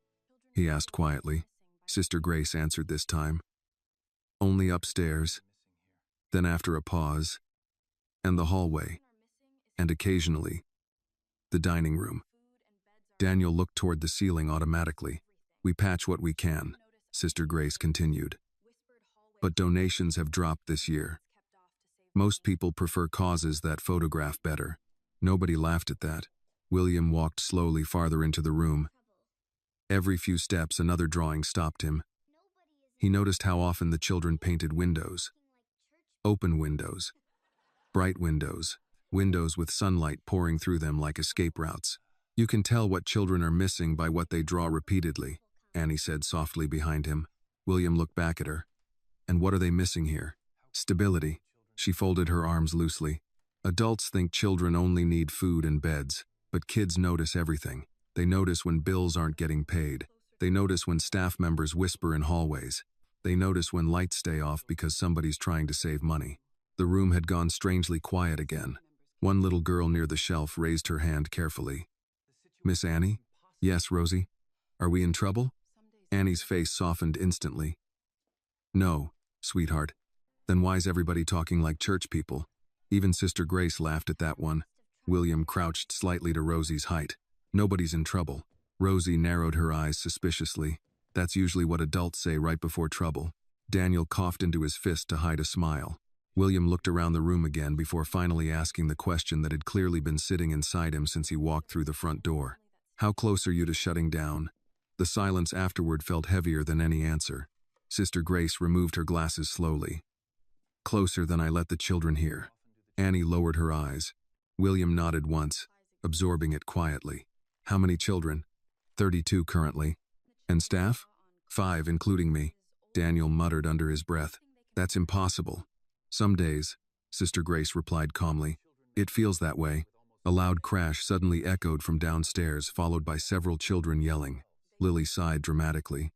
He asked quietly. Sister Grace answered this time. Only upstairs. Then after a pause, and the hallway, and occasionally, the dining room. Daniel looked toward the ceiling automatically. We patch what we can, Sister Grace continued. But donations have dropped this year. Most people prefer causes that photograph better. Nobody laughed at that. William walked slowly farther into the room. Every few steps, another drawing stopped him. He noticed how often the children painted windows. Open windows. Bright windows. Windows with sunlight pouring through them like escape routes. You can tell what children are missing by what they draw repeatedly, Annie said softly behind him. William looked back at her. And what are they missing here? Stability. She folded her arms loosely. Adults think children only need food and beds, but kids notice everything. They notice when bills aren't getting paid. They notice when staff members whisper in hallways. They notice when lights stay off because somebody's trying to save money. The room had gone strangely quiet again. One little girl near the shelf raised her hand carefully. Miss Annie? Yes, Rosie. Are we in trouble? Annie's face softened instantly. No, sweetheart. Then why's everybody talking like church people? Even Sister Grace laughed at that one. William crouched slightly to Rosie's height. Nobody's in trouble. Rosie narrowed her eyes suspiciously. That's usually what adults say right before trouble. Daniel coughed into his fist to hide a smile. William looked around the room again before finally asking the question that had clearly been sitting inside him since he walked through the front door. How close are you to shutting down? The silence afterward felt heavier than any answer. Sister Grace removed her glasses slowly. Closer than I let the children hear. Annie lowered her eyes. William nodded once, absorbing it quietly. How many children? 32 currently. And staff? 5, including me. Daniel muttered under his breath. That's impossible. Some days, Sister Grace replied calmly. It feels that way. A loud crash suddenly echoed from downstairs, followed by several children yelling. Lily sighed dramatically.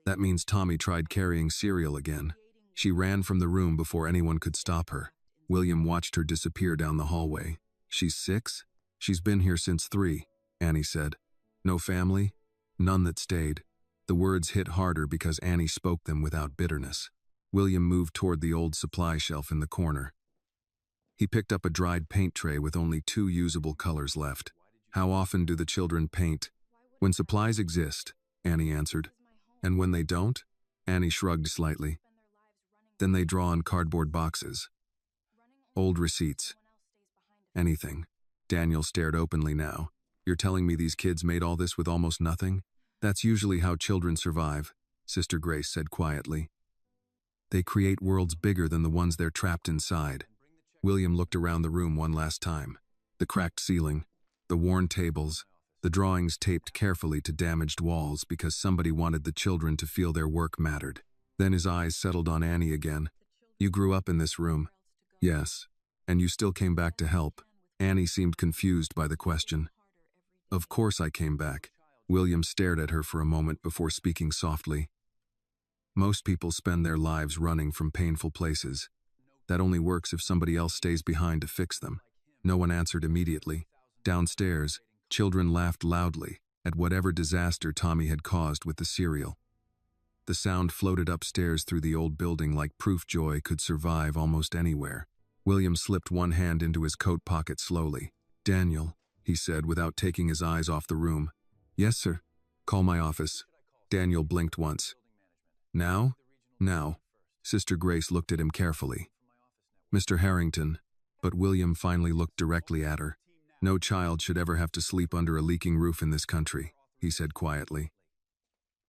That means Tommy tried carrying cereal again. She ran from the room before anyone could stop her. William watched her disappear down the hallway. She's 6? She's been here since 3, Annie said. No family? None that stayed. The words hit harder because Annie spoke them without bitterness. William moved toward the old supply shelf in the corner. He picked up a dried paint tray with only 2 usable colors left. How often do the children paint? When supplies exist, Annie answered. And when they don't? Annie shrugged slightly. Then they draw on cardboard boxes. Old receipts. Anything. Daniel stared openly now. You're telling me these kids made all this with almost nothing? That's usually how children survive, Sister Grace said quietly. They create worlds bigger than the ones they're trapped inside. William looked around the room one last time. The cracked ceiling, the worn tables, the drawings taped carefully to damaged walls because somebody wanted the children to feel their work mattered. Then his eyes settled on Annie again. You grew up in this room. Yes. And you still came back to help. Annie seemed confused by the question. Of course I came back. William stared at her for a moment before speaking softly. Most people spend their lives running from painful places. That only works if somebody else stays behind to fix them. No one answered immediately. Downstairs, children laughed loudly at whatever disaster Tommy had caused with the cereal. The sound floated upstairs through the old building like proof joy could survive almost anywhere. William slipped one hand into his coat pocket slowly. Daniel, he said without taking his eyes off the room. Yes, sir. Call my office. Daniel blinked once. Now? Now. Sister Grace looked at him carefully. Mr. Harrington, but William finally looked directly at her. No child should ever have to sleep under a leaking roof in this country, he said quietly.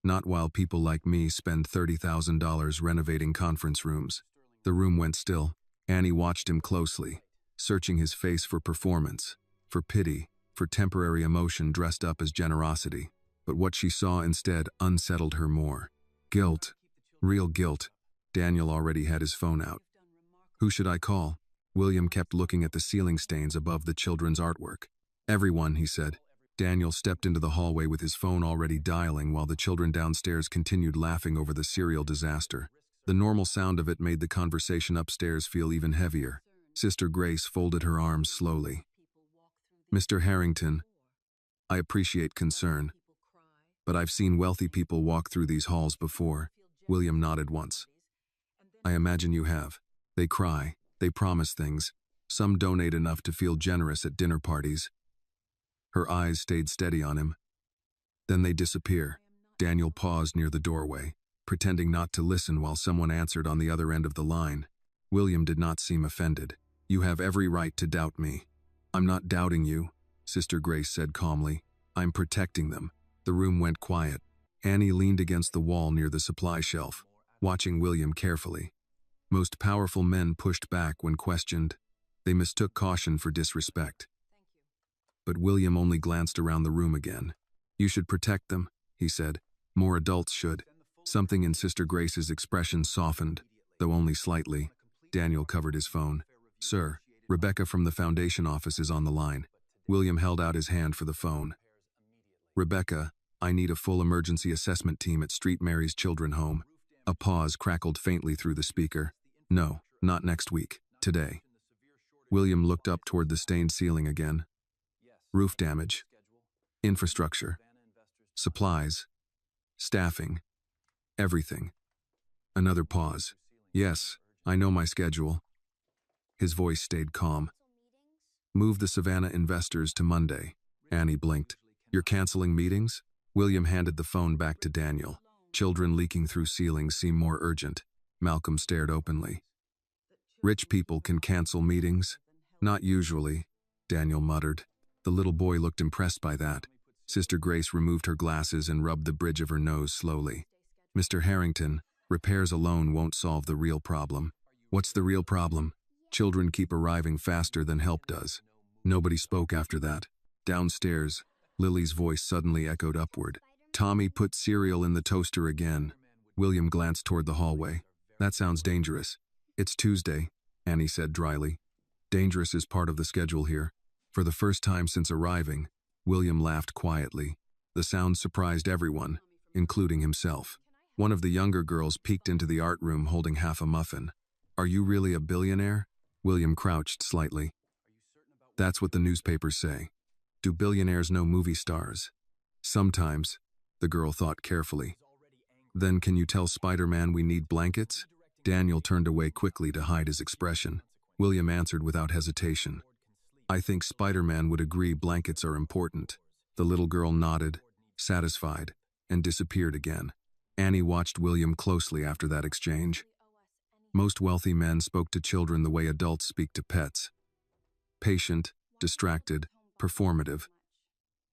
Not while people like me spend $30,000 renovating conference rooms. The room went still. Annie watched him closely, searching his face for performance, for pity, for temporary emotion dressed up as generosity. But what she saw instead unsettled her more. Guilt. Real guilt. Daniel already had his phone out. Who should I call? William kept looking at the ceiling stains above the children's artwork. Everyone, he said. Daniel stepped into the hallway with his phone already dialing while the children downstairs continued laughing over the cereal disaster. The normal sound of it made the conversation upstairs feel even heavier. Sister Grace folded her arms slowly. Mr. Harrington, I appreciate concern, but I've seen wealthy people walk through these halls before. William nodded once. I imagine you have. They cry, they promise things. Some donate enough to feel generous at dinner parties. Her eyes stayed steady on him. Then they disappear. Daniel paused near the doorway, pretending not to listen while someone answered on the other end of the line. William did not seem offended. You have every right to doubt me. I'm not doubting you, Sister Grace said calmly. I'm protecting them. The room went quiet. Annie leaned against the wall near the supply shelf, watching William carefully. Most powerful men pushed back when questioned. They mistook caution for disrespect. But William only glanced around the room again. You should protect them, he said. More adults should. Something in Sister Grace's expression softened, though only slightly. Daniel covered his phone. Sir, Rebecca from the foundation office is on the line. William held out his hand for the phone. Rebecca, I need a full emergency assessment team at Street Mary's Children's Home. A pause crackled faintly through the speaker. No, not next week. Today. William looked up toward the stained ceiling again. Roof damage. Infrastructure. Supplies. Staffing. Everything. Another pause. Yes, I know my schedule. His voice stayed calm. Move the Savannah investors to Monday. Annie blinked. You're canceling meetings? William handed the phone back to Daniel. Children leaking through ceilings seem more urgent. Malcolm stared openly. Rich people can cancel meetings? Not usually, Daniel muttered. The little boy looked impressed by that. Sister Grace removed her glasses and rubbed the bridge of her nose slowly. Mr. Harrington, repairs alone won't solve the real problem. What's the real problem? Children keep arriving faster than help does. Nobody spoke after that. Downstairs, Lily's voice suddenly echoed upward. Tommy put cereal in the toaster again. William glanced toward the hallway. That sounds dangerous. It's Tuesday, Annie said dryly. Dangerous is part of the schedule here. For the first time since arriving, William laughed quietly. The sound surprised everyone, including himself. One of the younger girls peeked into the art room holding half a muffin. Are you really a billionaire? William crouched slightly. That's what the newspapers say. Do billionaires know movie stars? Sometimes, the girl thought carefully. Then can you tell Spider-Man we need blankets? Daniel turned away quickly to hide his expression. William answered without hesitation. I think Spider-Man would agree blankets are important. The little girl nodded, satisfied, and disappeared again. Annie watched William closely after that exchange. Most wealthy men spoke to children the way adults speak to pets. Patient, distracted, performative.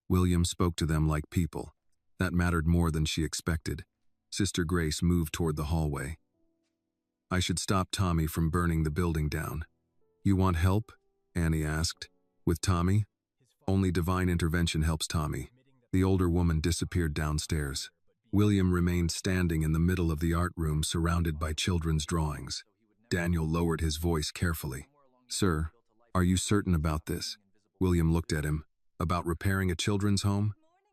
William spoke to them like people. That mattered more than she expected. Sister Grace moved toward the hallway. I should stop Tommy from burning the building down. You want help? Annie asked. With Tommy? Only divine intervention helps Tommy. The older woman disappeared downstairs. William remained standing in the middle of the art room surrounded by children's drawings. Daniel lowered his voice carefully. Sir, are you certain about this? William looked at him. About repairing a children's home?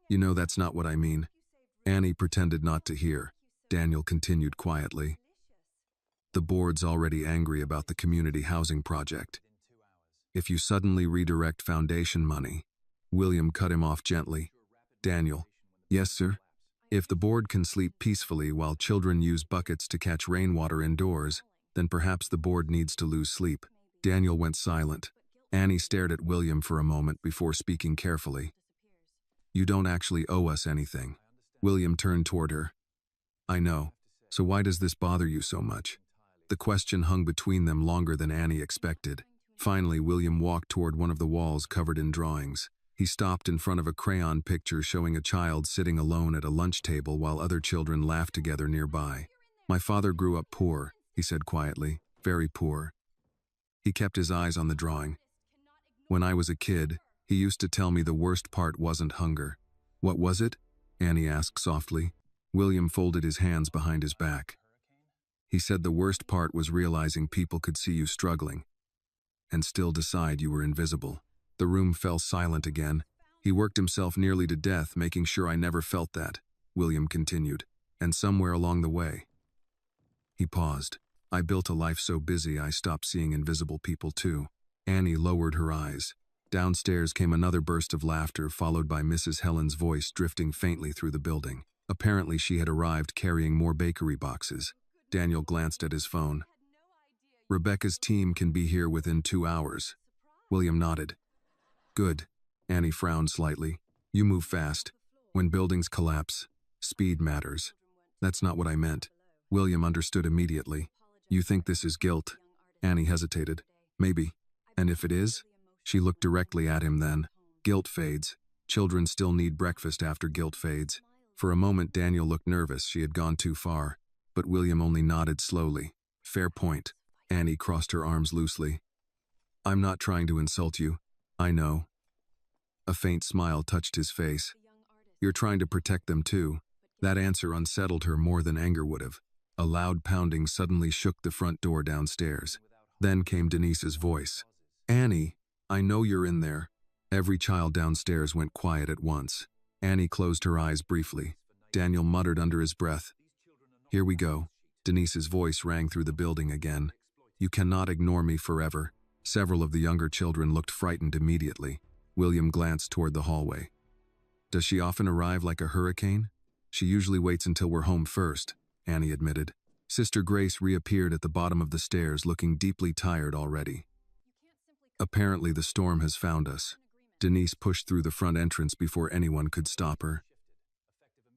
You know that's not what I mean. Annie pretended not to hear. Daniel continued quietly. The board's already angry about the community housing project. If you suddenly redirect foundation money, William cut him off gently. Daniel, yes, sir? If the board can sleep peacefully while children use buckets to catch rainwater indoors, then perhaps the board needs to lose sleep. Daniel went silent. Annie stared at William for a moment before speaking carefully. You don't actually owe us anything. William turned toward her. I know. So why does this bother you so much? The question hung between them longer than Annie expected. Finally, William walked toward one of the walls covered in drawings. He stopped in front of a crayon picture showing a child sitting alone at a lunch table while other children laughed together nearby. My father grew up poor, he said quietly, very poor. He kept his eyes on the drawing. When I was a kid, he used to tell me the worst part wasn't hunger. What was it? Annie asked softly. William folded his hands behind his back. He said the worst part was realizing people could see you struggling and still decide you were invisible. The room fell silent again. He worked himself nearly to death, making sure I never felt that, William continued, and somewhere along the way. He paused. I built a life so busy I stopped seeing invisible people too. Annie lowered her eyes. Downstairs came another burst of laughter, followed by Mrs. Helen's voice drifting faintly through the building. Apparently she had arrived carrying more bakery boxes. Daniel glanced at his phone. Rebecca's team can be here within 2 hours. William nodded. Good. Annie frowned slightly. You move fast. When buildings collapse, speed matters. That's not what I meant. William understood immediately. You think this is guilt? Annie hesitated. Maybe. And if it is? She looked directly at him then. Guilt fades. Children still need breakfast after guilt fades. For a moment Daniel looked nervous. She had gone too far. But William only nodded slowly. Fair point. Annie crossed her arms loosely. I'm not trying to insult you. I know. A faint smile touched his face. You're trying to protect them too. That answer unsettled her more than anger would have. A loud pounding suddenly shook the front door downstairs. Then came Denise's voice. Annie, I know you're in there. Every child downstairs went quiet at once. Annie closed her eyes briefly. Daniel muttered under his breath. Here we go. Denise's voice rang through the building again. You cannot ignore me forever. Several of the younger children looked frightened immediately. William glanced toward the hallway. Does she often arrive like a hurricane? She usually waits until we're home first, Annie admitted. Sister Grace reappeared at the bottom of the stairs looking deeply tired already. Apparently the storm has found us. Denise pushed through the front entrance before anyone could stop her.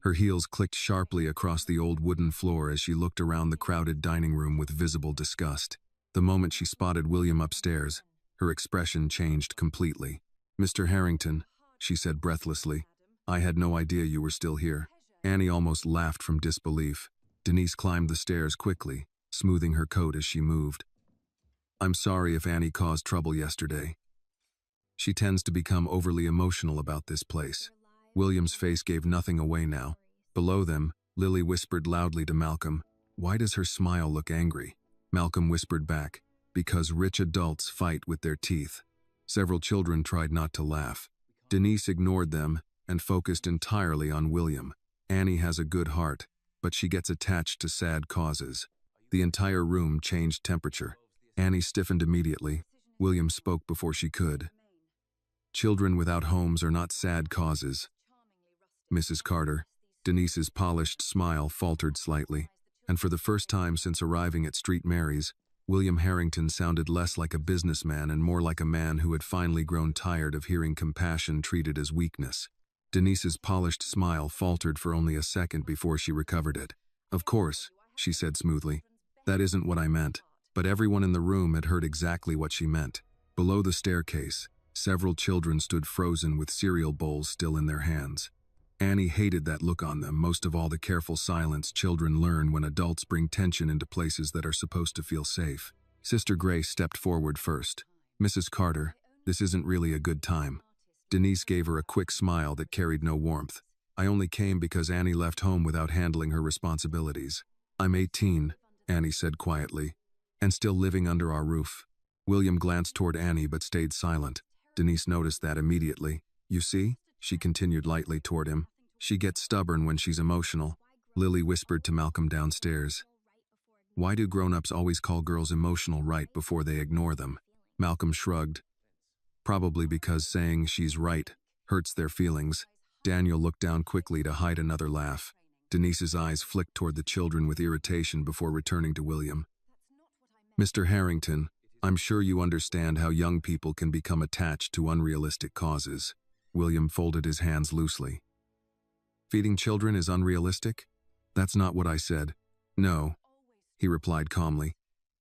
Her heels clicked sharply across the old wooden floor as she looked around the crowded dining room with visible disgust. The moment she spotted William upstairs, her expression changed completely. "Mr. Harrington," she said breathlessly, "I had no idea you were still here." Annie almost laughed from disbelief. Denise climbed the stairs quickly, smoothing her coat as she moved. "I'm sorry if Annie caused trouble yesterday. She tends to become overly emotional about this place." William's face gave nothing away now. Below them, Lily whispered loudly to Malcolm, "Why does her smile look angry?" Malcolm whispered back, "Because rich adults fight with their teeth." Several children tried not to laugh. Denise ignored them and focused entirely on William. Annie has a good heart, but she gets attached to sad causes. The entire room changed temperature. Annie stiffened immediately. William spoke before she could. "Children without homes are not sad causes, Mrs. Carter." Denise's polished smile faltered slightly, and for the first time since arriving at Street Mary's, William Harrington sounded less like a businessman and more like a man who had finally grown tired of hearing compassion treated as weakness. Denise's polished smile faltered for only a second before she recovered it. "Of course," she said smoothly. "That isn't what I meant." But everyone in the room had heard exactly what she meant. Below the staircase, several children stood frozen with cereal bowls still in their hands. Annie hated that look on them, most of all the careful silence children learn when adults bring tension into places that are supposed to feel safe. Sister Grace stepped forward first. "Mrs. Carter, this isn't really a good time." Denise gave her a quick smile that carried no warmth. "I only came because Annie left home without handling her responsibilities." "I'm 18, Annie said quietly, "and still living under our roof." William glanced toward Annie but stayed silent. Denise noticed that immediately. "You see?" she continued lightly toward him. "She gets stubborn when she's emotional." Lily whispered to Malcolm downstairs. "Why do grown-ups always call girls emotional right before they ignore them?" Malcolm shrugged. "Probably because saying she's right hurts their feelings." Daniel looked down quickly to hide another laugh. Denise's eyes flicked toward the children with irritation before returning to William. "Mr. Harrington, I'm sure you understand how young people can become attached to unrealistic causes." William folded his hands loosely. "Feeding children is unrealistic? That's not what I said." "No," he replied calmly,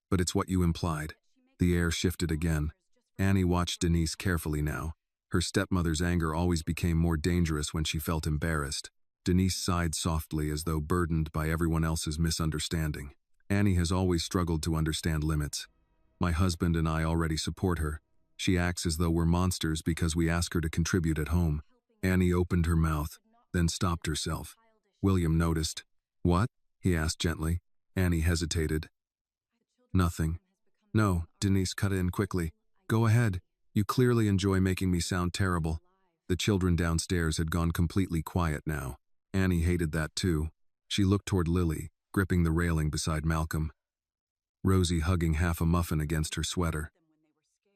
"but it's what you implied." The air shifted again. Annie watched Denise carefully now. Her stepmother's anger always became more dangerous when she felt embarrassed. Denise sighed softly as though burdened by everyone else's misunderstanding. "Annie has always struggled to understand limits. My husband and I already support her. She acts as though we're monsters because we ask her to contribute at home." Annie opened her mouth, then stopped herself. William noticed. "What?" he asked gently. Annie hesitated. "Nothing." "No," Denise cut in quickly. "Go ahead. You clearly enjoy making me sound terrible." The children downstairs had gone completely quiet now. Annie hated that too. She looked toward Lily, gripping the railing beside Malcolm. Rosie hugging half a muffin against her sweater.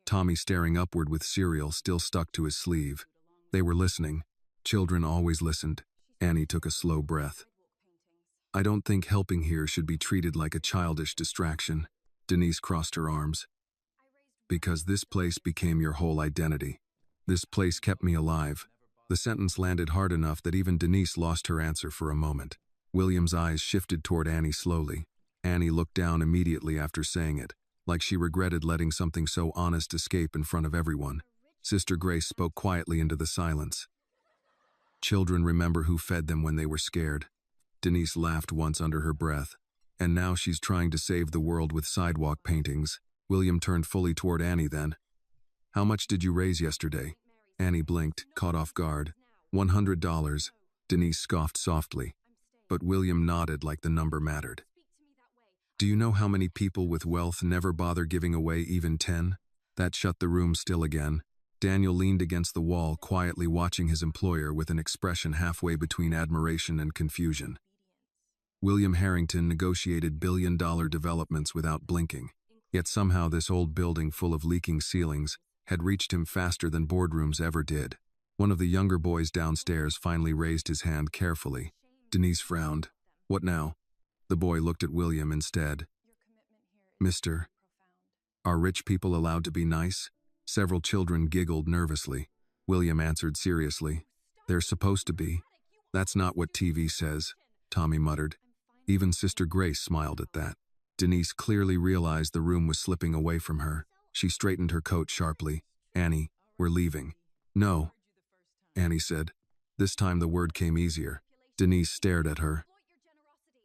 Tommy staring upward with cereal still stuck to his sleeve. They were listening. Children always listened. Annie took a slow breath. "I don't think helping here should be treated like a childish distraction." Denise crossed her arms. "Because this place became your whole identity. This place kept me alive." The sentence landed hard enough that even Denise lost her answer for a moment. William's eyes shifted toward Annie slowly. Annie looked down immediately after saying it, like she regretted letting something so honest escape in front of everyone. Sister Grace spoke quietly into the silence. "Children remember who fed them when they were scared." Denise laughed once under her breath. "And now she's trying to save the world with sidewalk paintings." William turned fully toward Annie then. "How much did you raise yesterday?" Annie blinked, caught off guard. $100. Denise scoffed softly. But William nodded like the number mattered. "Do you know how many people with wealth never bother giving away even 10? That shut the room still again. Daniel leaned against the wall, quietly watching his employer with an expression halfway between admiration and confusion. William Harrington negotiated billion-dollar developments without blinking. Yet somehow this old building full of leaking ceilings had reached him faster than boardrooms ever did. One of the younger boys downstairs finally raised his hand carefully. Denise frowned. "What now?" The boy looked at William instead. "Mister, are rich people allowed to be nice?" Several children giggled nervously. William answered seriously. They're supposed to be. That's not what TV says, Tommy muttered. Even Sister Grace smiled at that. Denise clearly realized the room was slipping away from her. She straightened her coat sharply. Annie, we're leaving. No, Annie said. This time the word came easier. Denise stared at her.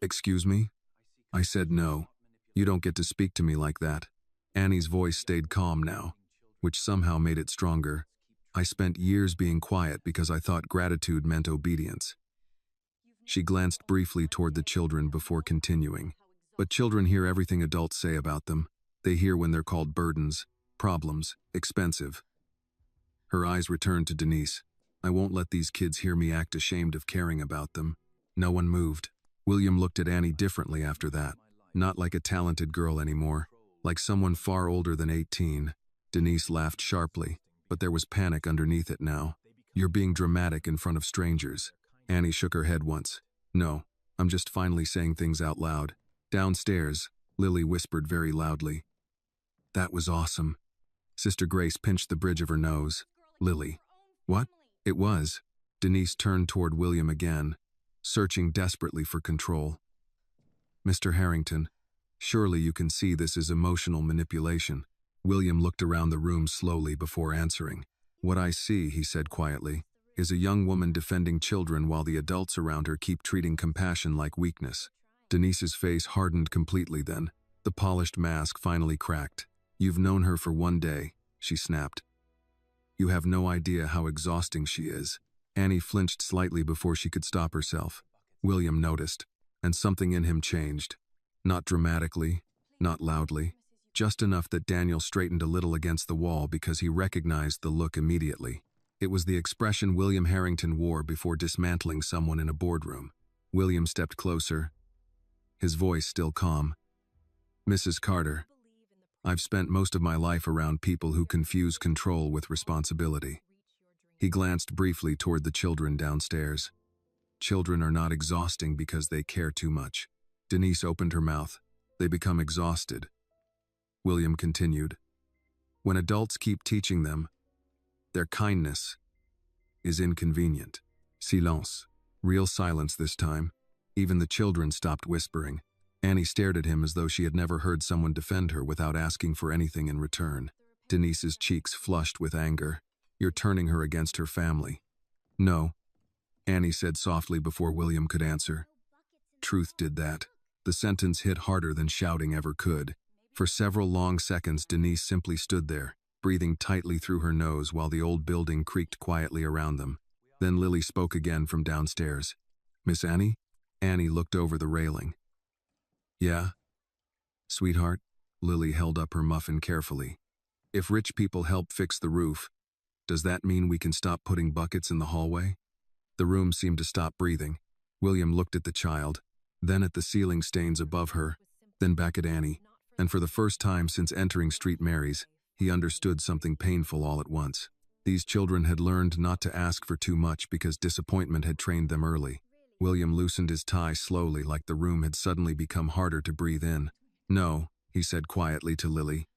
Excuse me? I said no. You don't get to speak to me like that. Annie's voice stayed calm now, which somehow made it stronger. I spent years being quiet because I thought gratitude meant obedience. She glanced briefly toward the children before continuing. But children hear everything adults say about them. They hear when they're called burdens, problems, expensive. Her eyes returned to Denise. I won't let these kids hear me act ashamed of caring about them. No one moved. William looked at Annie differently after that. Not like a talented girl anymore. Like someone far older than 18. Denise laughed sharply, but there was panic underneath it now. You're being dramatic in front of strangers. Annie shook her head once. No, I'm just finally saying things out loud. Downstairs, Lily whispered very loudly. That was awesome. Sister Grace pinched the bridge of her nose. Lily. What? It was. Denise turned toward William again, searching desperately for control. Mr. Harrington, surely you can see this is emotional manipulation. William looked around the room slowly before answering. What I see, he said quietly, is a young woman defending children while the adults around her keep treating compassion like weakness. Denise's face hardened completely then. The polished mask finally cracked. You've known her for one day, she snapped. You have no idea how exhausting she is. Annie flinched slightly before she could stop herself. William noticed, and something in him changed. Not dramatically, not loudly, just enough that Daniel straightened a little against the wall because he recognized the look immediately. It was the expression William Harrington wore before dismantling someone in a boardroom. William stepped closer, his voice still calm. Mrs. Carter, I've spent most of my life around people who confuse control with responsibility. He glanced briefly toward the children downstairs. Children are not exhausting because they care too much. Denise opened her mouth. They become exhausted. William continued. When adults keep teaching them, their kindness is inconvenient. Silence. Real silence this time. Even the children stopped whispering. Annie stared at him as though she had never heard someone defend her without asking for anything in return. Denise's cheeks flushed with anger. You're turning her against her family. No, Annie said softly before William could answer. Truth did that. The sentence hit harder than shouting ever could. For several long seconds, Denise simply stood there, breathing tightly through her nose while the old building creaked quietly around them. Then Lily spoke again from downstairs. Miss Annie? Annie looked over the railing. Yeah? Sweetheart? Lily held up her muffin carefully. If rich people help fix the roof, does that mean we can stop putting buckets in the hallway? The room seemed to stop breathing. William looked at the child, then at the ceiling stains above her, then back at Annie, and for the first time since entering St. Mary's, he understood something painful all at once. These children had learned not to ask for too much because disappointment had trained them early. William loosened his tie slowly like the room had suddenly become harder to breathe in. No, he said quietly to Lily.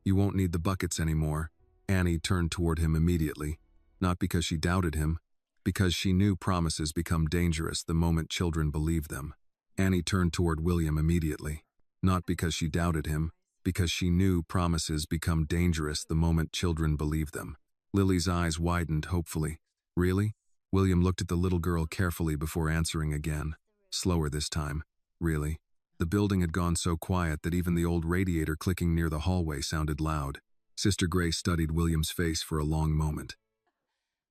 You won't need the buckets anymore. Annie turned toward him immediately, not because she doubted him, because she knew promises become dangerous the moment children believe them. Annie turned toward William immediately, not because she doubted him, because she knew promises become dangerous the moment children believe them. Lily's eyes widened hopefully. Really? William looked at the little girl carefully before answering again, slower this time. Really? The building had gone so quiet that even the old radiator clicking near the hallway sounded loud. Sister Grace studied William's face for a long moment.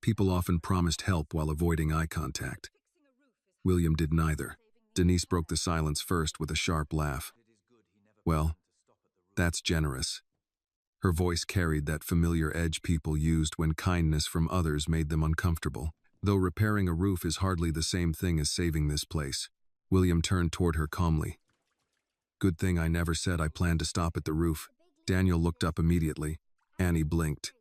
People often promised help while avoiding eye contact. William did neither. Denise broke the silence first with a sharp laugh. Well, that's generous. Her voice carried that familiar edge people used when kindness from others made them uncomfortable. Though repairing a roof is hardly the same thing as saving this place. William turned toward her calmly. Good thing I never said I planned to stop at the roof. Daniel looked up immediately. Annie blinked.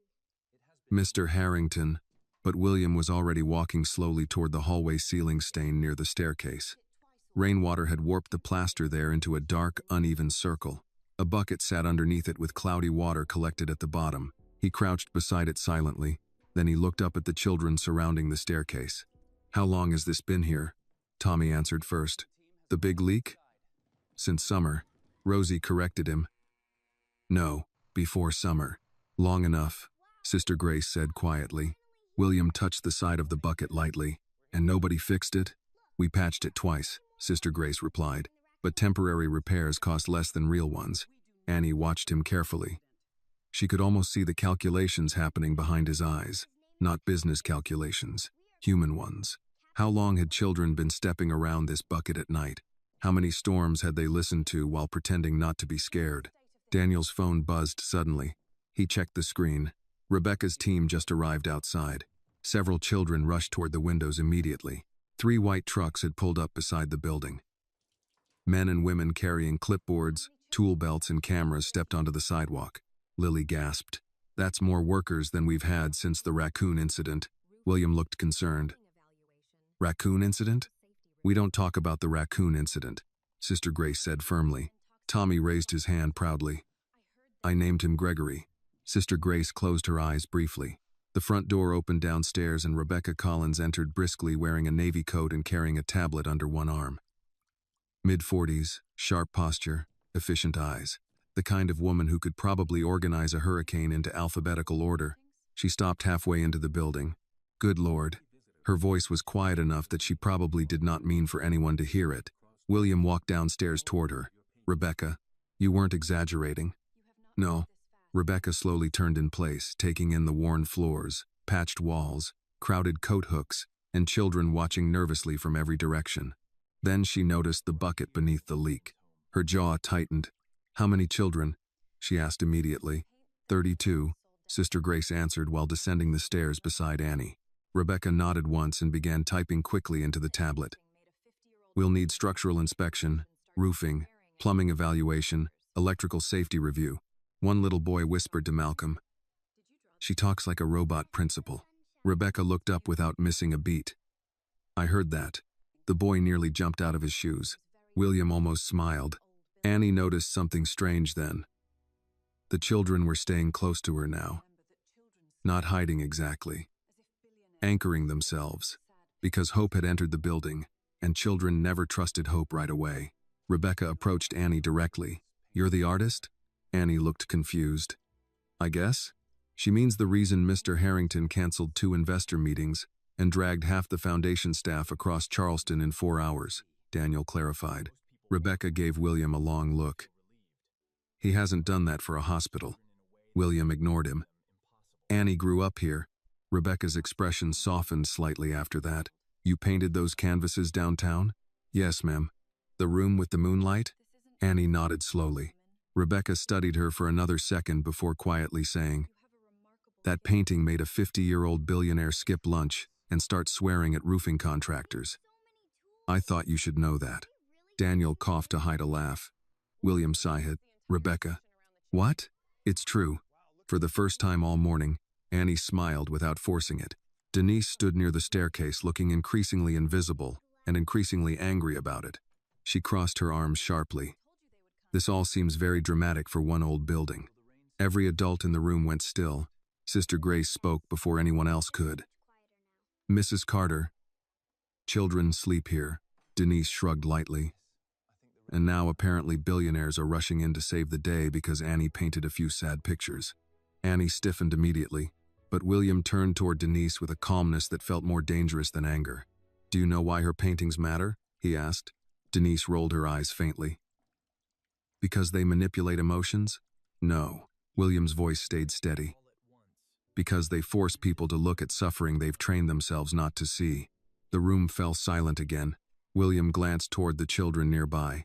Mr. Harrington. But William was already walking slowly toward the hallway ceiling stain near the staircase. Rainwater had warped the plaster there into a dark, uneven circle. A bucket sat underneath it with cloudy water collected at the bottom. He crouched beside it silently, then he looked up at the children surrounding the staircase. "How long has this been here?" Tommy answered first. "The big leak?" "Since summer." Rosie corrected him. "No, before summer." "Long enough," Sister Grace said quietly. William touched the side of the bucket lightly. "And nobody fixed it?" "We patched it twice," Sister Grace replied. "But temporary repairs cost less than real ones." Annie watched him carefully. She could almost see the calculations happening behind his eyes. Not business calculations, human ones. How long had children been stepping around this bucket at night? How many storms had they listened to while pretending not to be scared? Daniel's phone buzzed suddenly. He checked the screen. Rebecca's team just arrived outside. Several children rushed toward the windows immediately. 3 white trucks had pulled up beside the building. Men and women carrying clipboards, tool belts, and cameras stepped onto the sidewalk. Lily gasped. "That's more workers than we've had since the raccoon incident." William looked concerned. "Raccoon incident?" "We don't talk about the raccoon incident," Sister Grace said firmly. Tommy raised his hand proudly. "I named him Gregory." Sister Grace closed her eyes briefly. The front door opened downstairs and Rebecca Collins entered briskly wearing a navy coat and carrying a tablet under one arm. Mid-40s, sharp posture, efficient eyes. The kind of woman who could probably organize a hurricane into alphabetical order. She stopped halfway into the building. "Good Lord." Her voice was quiet enough that she probably did not mean for anyone to hear it. William walked downstairs toward her. "Rebecca, you weren't exaggerating." "No." Rebecca slowly turned in place, taking in the worn floors, patched walls, crowded coat hooks, and children watching nervously from every direction. Then she noticed the bucket beneath the leak. Her jaw tightened. "How many children?" she asked immediately. 32, Sister Grace answered while descending the stairs beside Annie. Rebecca nodded once and began typing quickly into the tablet. "We'll need structural inspection, roofing, plumbing evaluation, electrical safety review." One little boy whispered to Malcolm. "She talks like a robot principal." Rebecca looked up without missing a beat. "I heard that." The boy nearly jumped out of his shoes. William almost smiled. Annie noticed something strange then. The children were staying close to her now. Not hiding exactly. Anchoring themselves. Because Hope had entered the building, and children never trusted Hope right away. Rebecca approached Annie directly. "You're the artist?" Annie looked confused. "I guess." "She means the reason Mr. Harrington canceled 2 investor meetings and dragged half the foundation staff across Charleston in 4 hours, Daniel clarified. Rebecca gave William a long look. "He hasn't done that for a hospital." William ignored him. "Annie grew up here." Rebecca's expression softened slightly after that. "You painted those canvases downtown?" "Yes, ma'am." "The room with the moonlight?" Annie nodded slowly. Rebecca studied her for another second before quietly saying, "That painting made a 50-year-old billionaire skip lunch and start swearing at roofing contractors." "I thought you should know that." Daniel coughed to hide a laugh. William sighed. "Rebecca." "What?" "It's true." For the first time all morning, Annie smiled without forcing it. Denise stood near the staircase looking increasingly invisible and increasingly angry about it. She crossed her arms sharply. "This all seems very dramatic for one old building." Every adult in the room went still. Sister Grace spoke before anyone else could. "Mrs. Carter." "Children sleep here." Denise shrugged lightly. "And now apparently billionaires are rushing in to save the day because Annie painted a few sad pictures." Annie stiffened immediately, but William turned toward Denise with a calmness that felt more dangerous than anger. "Do you know why her paintings matter?" he asked. Denise rolled her eyes faintly. "Because they manipulate emotions?" "No." William's voice stayed steady. "Because they force people to look at suffering they've trained themselves not to see." The room fell silent again. William glanced toward the children nearby.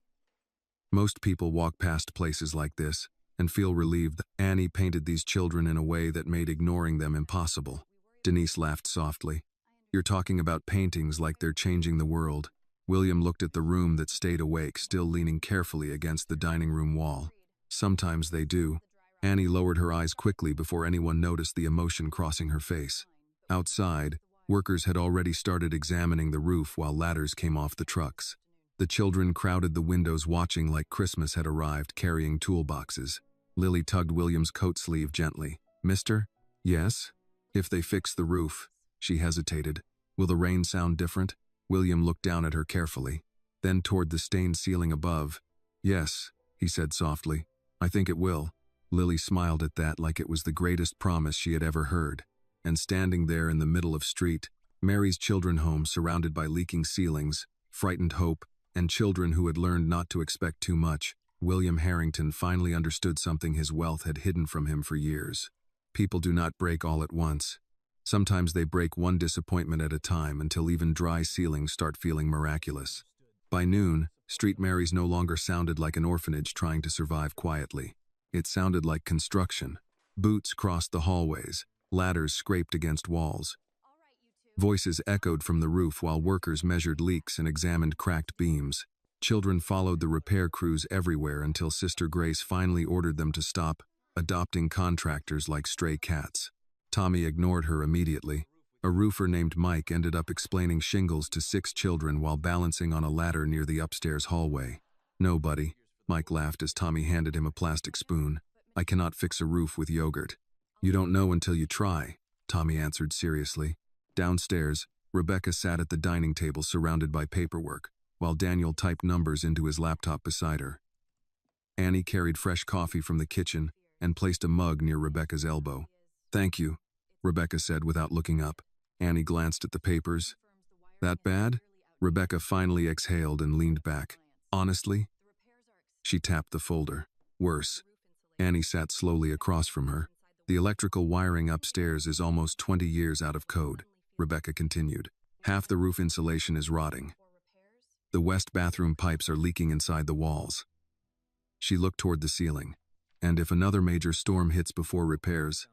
Most people walk past places like this and feel relieved that Annie painted these children in a way that made ignoring them impossible. Denise laughed softly. "You're talking about paintings like they're changing the world." William looked at the room that stayed awake, still leaning carefully against the dining room wall. "Sometimes they do." Annie lowered her eyes quickly before anyone noticed the emotion crossing her face. Outside, workers had already started examining the roof while ladders came off the trucks. The children crowded the windows watching like Christmas had arrived, carrying toolboxes. Lily tugged William's coat sleeve gently. Mister? Yes? If they fix the roof, she hesitated. Will the rain sound different? William looked down at her carefully, then toward the stained ceiling above. Yes, he said softly. I think it will. Lily smiled at that like it was the greatest promise she had ever heard. And standing there in the middle of street, Mary's children's home surrounded by leaking ceilings, frightened hope, and children who had learned not to expect too much, William Harrington finally understood something his wealth had hidden from him for years. People do not break all at once. Sometimes they break one disappointment at a time until even dry ceilings start feeling miraculous. By noon, Street Mary's no longer sounded like an orphanage trying to survive quietly. It sounded like construction. Boots crossed the hallways, ladders scraped against walls. Voices echoed from the roof while workers measured leaks and examined cracked beams. Children followed the repair crews everywhere until Sister Grace finally ordered them to stop, adopting contractors like stray cats. Tommy ignored her immediately. A roofer named Mike ended up explaining shingles to 6 children while balancing on a ladder near the upstairs hallway. No, buddy, Mike laughed as Tommy handed him a plastic spoon. I cannot fix a roof with yogurt. You don't know until you try, Tommy answered seriously. Downstairs, Rebecca sat at the dining table surrounded by paperwork, while Daniel typed numbers into his laptop beside her. Annie carried fresh coffee from the kitchen and placed a mug near Rebecca's elbow. Thank you, Rebecca said without looking up. Annie glanced at the papers. That bad? Rebecca finally exhaled and leaned back. Honestly? She tapped the folder. Worse. Annie sat slowly across from her. The electrical wiring upstairs is almost 20 years out of code, Rebecca continued. Half the roof insulation is rotting. The west bathroom pipes are leaking inside the walls. She looked toward the ceiling. And if another major storm hits before repairs...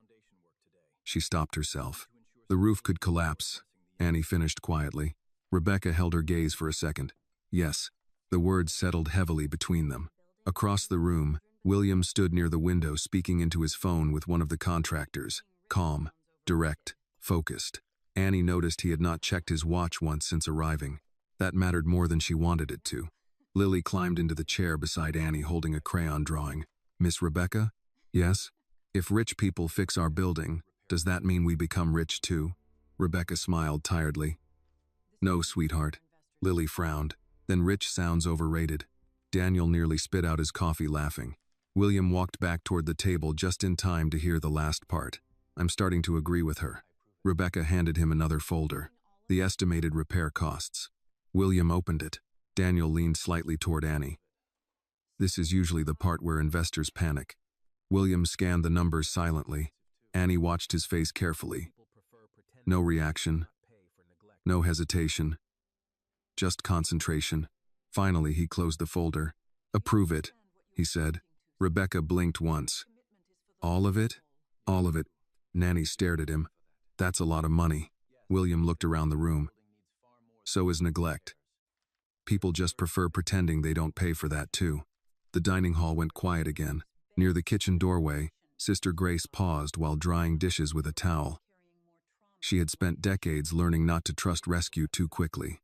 She stopped herself. The roof could collapse, Annie finished quietly. Rebecca held her gaze for a second. Yes, the words settled heavily between them. Across the room, William stood near the window speaking into his phone with one of the contractors. Calm, direct, focused. Annie noticed he had not checked his watch once since arriving. That mattered more than she wanted it to. Lily climbed into the chair beside Annie holding a crayon drawing. Miss Rebecca? Yes? If rich people fix our building, does that mean we become rich too? Rebecca smiled tiredly. No, sweetheart. Lily frowned. Then rich sounds overrated. Daniel nearly spit out his coffee laughing. William walked back toward the table just in time to hear the last part. I'm starting to agree with her. Rebecca handed him another folder. The estimated repair costs. William opened it. Daniel leaned slightly toward Annie. This is usually the part where investors panic. William scanned the numbers silently. Annie watched his face carefully. No reaction. No hesitation. Just concentration. Finally, he closed the folder. Approve it, he said. Rebecca blinked once. All of it? All of it. Nanny stared at him. That's a lot of money. William looked around the room. So is neglect. People just prefer pretending they don't pay for that too. The dining hall went quiet again. Near the kitchen doorway, Sister Grace paused while drying dishes with a towel. She had spent decades learning not to trust rescue too quickly.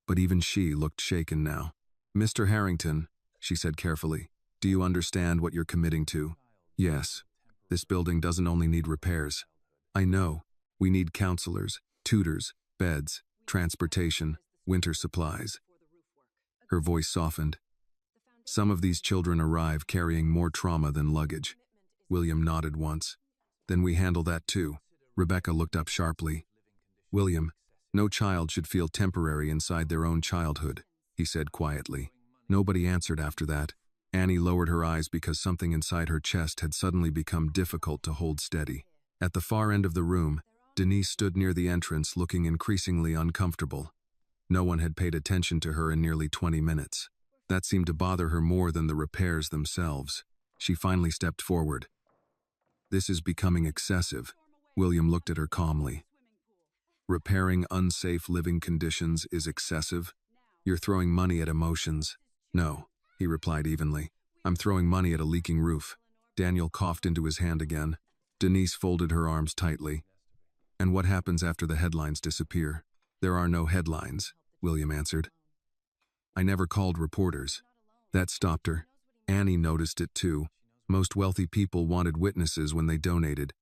But even she looked shaken now. Mr. Harrington, she said carefully, do you understand what you're committing to? Yes. This building doesn't only need repairs. I know. We need counselors, tutors, beds, transportation, winter supplies. Her voice softened. Some of these children arrive carrying more trauma than luggage. William nodded once. Then we handle that too. Rebecca looked up sharply. William, no child should feel temporary inside their own childhood, he said quietly. Nobody answered after that. Annie lowered her eyes because something inside her chest had suddenly become difficult to hold steady. At the far end of the room, Denise stood near the entrance looking increasingly uncomfortable. No one had paid attention to her in nearly 20 minutes. That seemed to bother her more than the repairs themselves. She finally stepped forward. This is becoming excessive. William looked at her calmly. Repairing unsafe living conditions is excessive? You're throwing money at emotions. No, he replied evenly. I'm throwing money at a leaking roof. Daniel coughed into his hand again. Denise folded her arms tightly. And what happens after the headlines disappear? There are no headlines, William answered. I never called reporters. That stopped her. Annie noticed it too. Most wealthy people wanted witnesses when they donated.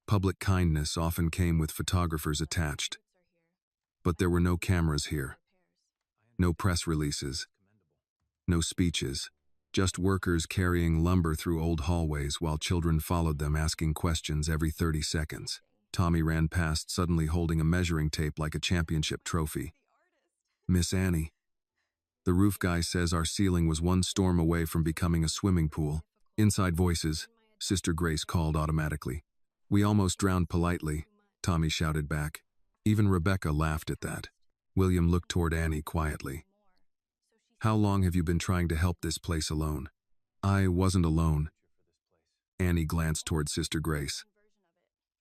Public kindness often came with photographers attached. But there were no cameras here. No press releases. No speeches. Just workers carrying lumber through old hallways while children followed them asking questions every 30 seconds. Tommy ran past, suddenly holding a measuring tape like a championship trophy. "Miss Annie, the roof guy says our ceiling was one storm away from becoming a swimming pool." Inside voices, Sister Grace called automatically. "We almost drowned politely," Tommy shouted back. Even Rebecca laughed at that. William looked toward Annie quietly. "How long have you been trying to help this place alone?" "I wasn't alone." Annie glanced toward Sister Grace.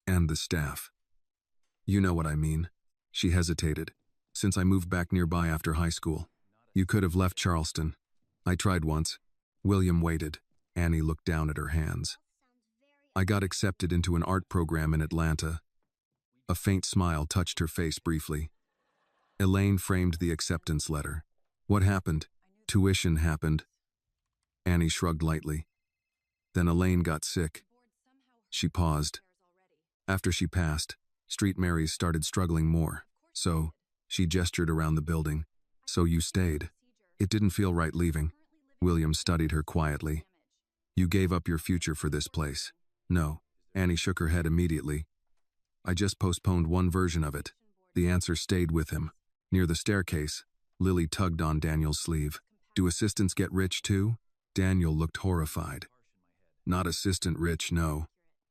"And the staff. You know what I mean." She hesitated. "Since I moved back nearby after high school. You could have left Charleston. I tried once." William waited. Annie looked down at her hands. "I got accepted into an art program in Atlanta." A faint smile touched her face briefly. Elaine framed the acceptance letter. "What happened?" "Tuition happened." Annie shrugged lightly. "Then Elaine got sick." She paused. "After she passed, Street Marys started struggling more. So," she gestured around the building, "so you stayed. It didn't feel right leaving." William studied her quietly. "You gave up your future for this place." "No." Annie shook her head immediately. "I just postponed one version of it." The answer stayed with him. Near the staircase, Lily tugged on Daniel's sleeve. "Do assistants get rich too?" Daniel looked horrified. "Not assistant rich, no.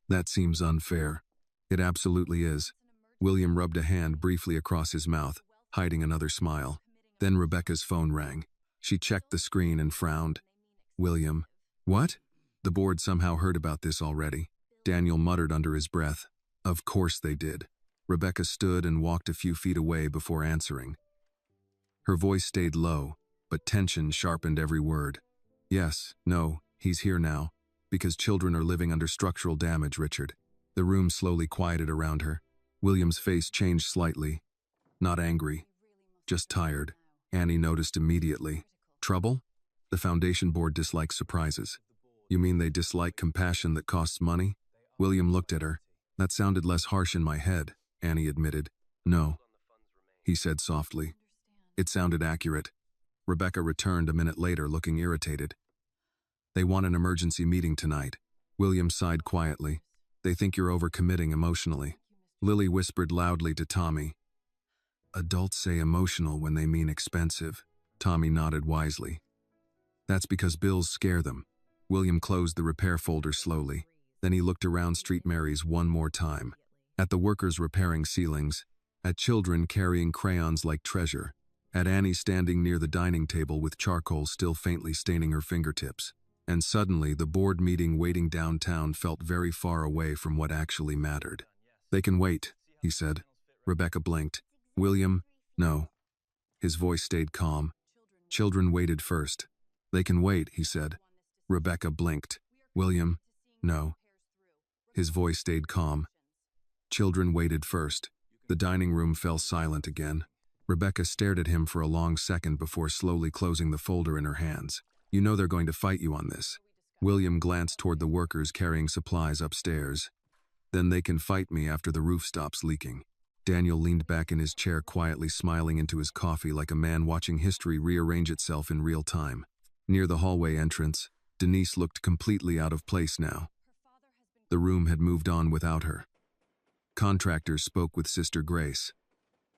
That seems unfair." "It absolutely is." William rubbed a hand briefly across his mouth, hiding another smile. Then Rebecca's phone rang. She checked the screen and frowned. "William." "What?" The board somehow heard about this already. Daniel muttered under his breath. "Of course they did." Rebecca stood and walked a few feet away before answering. Her voice stayed low, but tension sharpened every word. "Yes, no, he's here now. Because children are living under structural damage, Richard." The room slowly quieted around her. William's face changed slightly. Not angry, just tired. Annie noticed immediately. "Trouble?" The foundation board dislikes surprises. "You mean they dislike compassion that costs money?" William looked at her. "That sounded less harsh in my head," Annie admitted. "No," he said softly. "It sounded accurate." Rebecca returned a minute later looking irritated. "They want an emergency meeting tonight." William sighed quietly. "They think you're overcommitting emotionally." Lily whispered loudly to Tommy. "Adults say emotional when they mean expensive." Tommy nodded wisely. "That's because bills scare them." William closed the repair folder slowly. Then he looked around Street Mary's one more time. At the workers repairing ceilings, at children carrying crayons like treasure, at Annie standing near the dining table with charcoal still faintly staining her fingertips. And suddenly the board meeting waiting downtown felt very far away from what actually mattered. "They can wait," he said. Rebecca blinked. "William, no." His voice stayed calm. "Children waited first." "They can wait," he said. Rebecca blinked. "William, no." His voice stayed calm. "Children waited first." The dining room fell silent again. Rebecca stared at him for a long second before slowly closing the folder in her hands. "You know they're going to fight you on this." William glanced toward the workers carrying supplies upstairs. "Then they can fight me after the roof stops leaking." Daniel leaned back in his chair quietly smiling into his coffee like a man watching history rearrange itself in real time. Near the hallway entrance, Denise looked completely out of place now. The room had moved on without her. Contractors spoke with Sister Grace.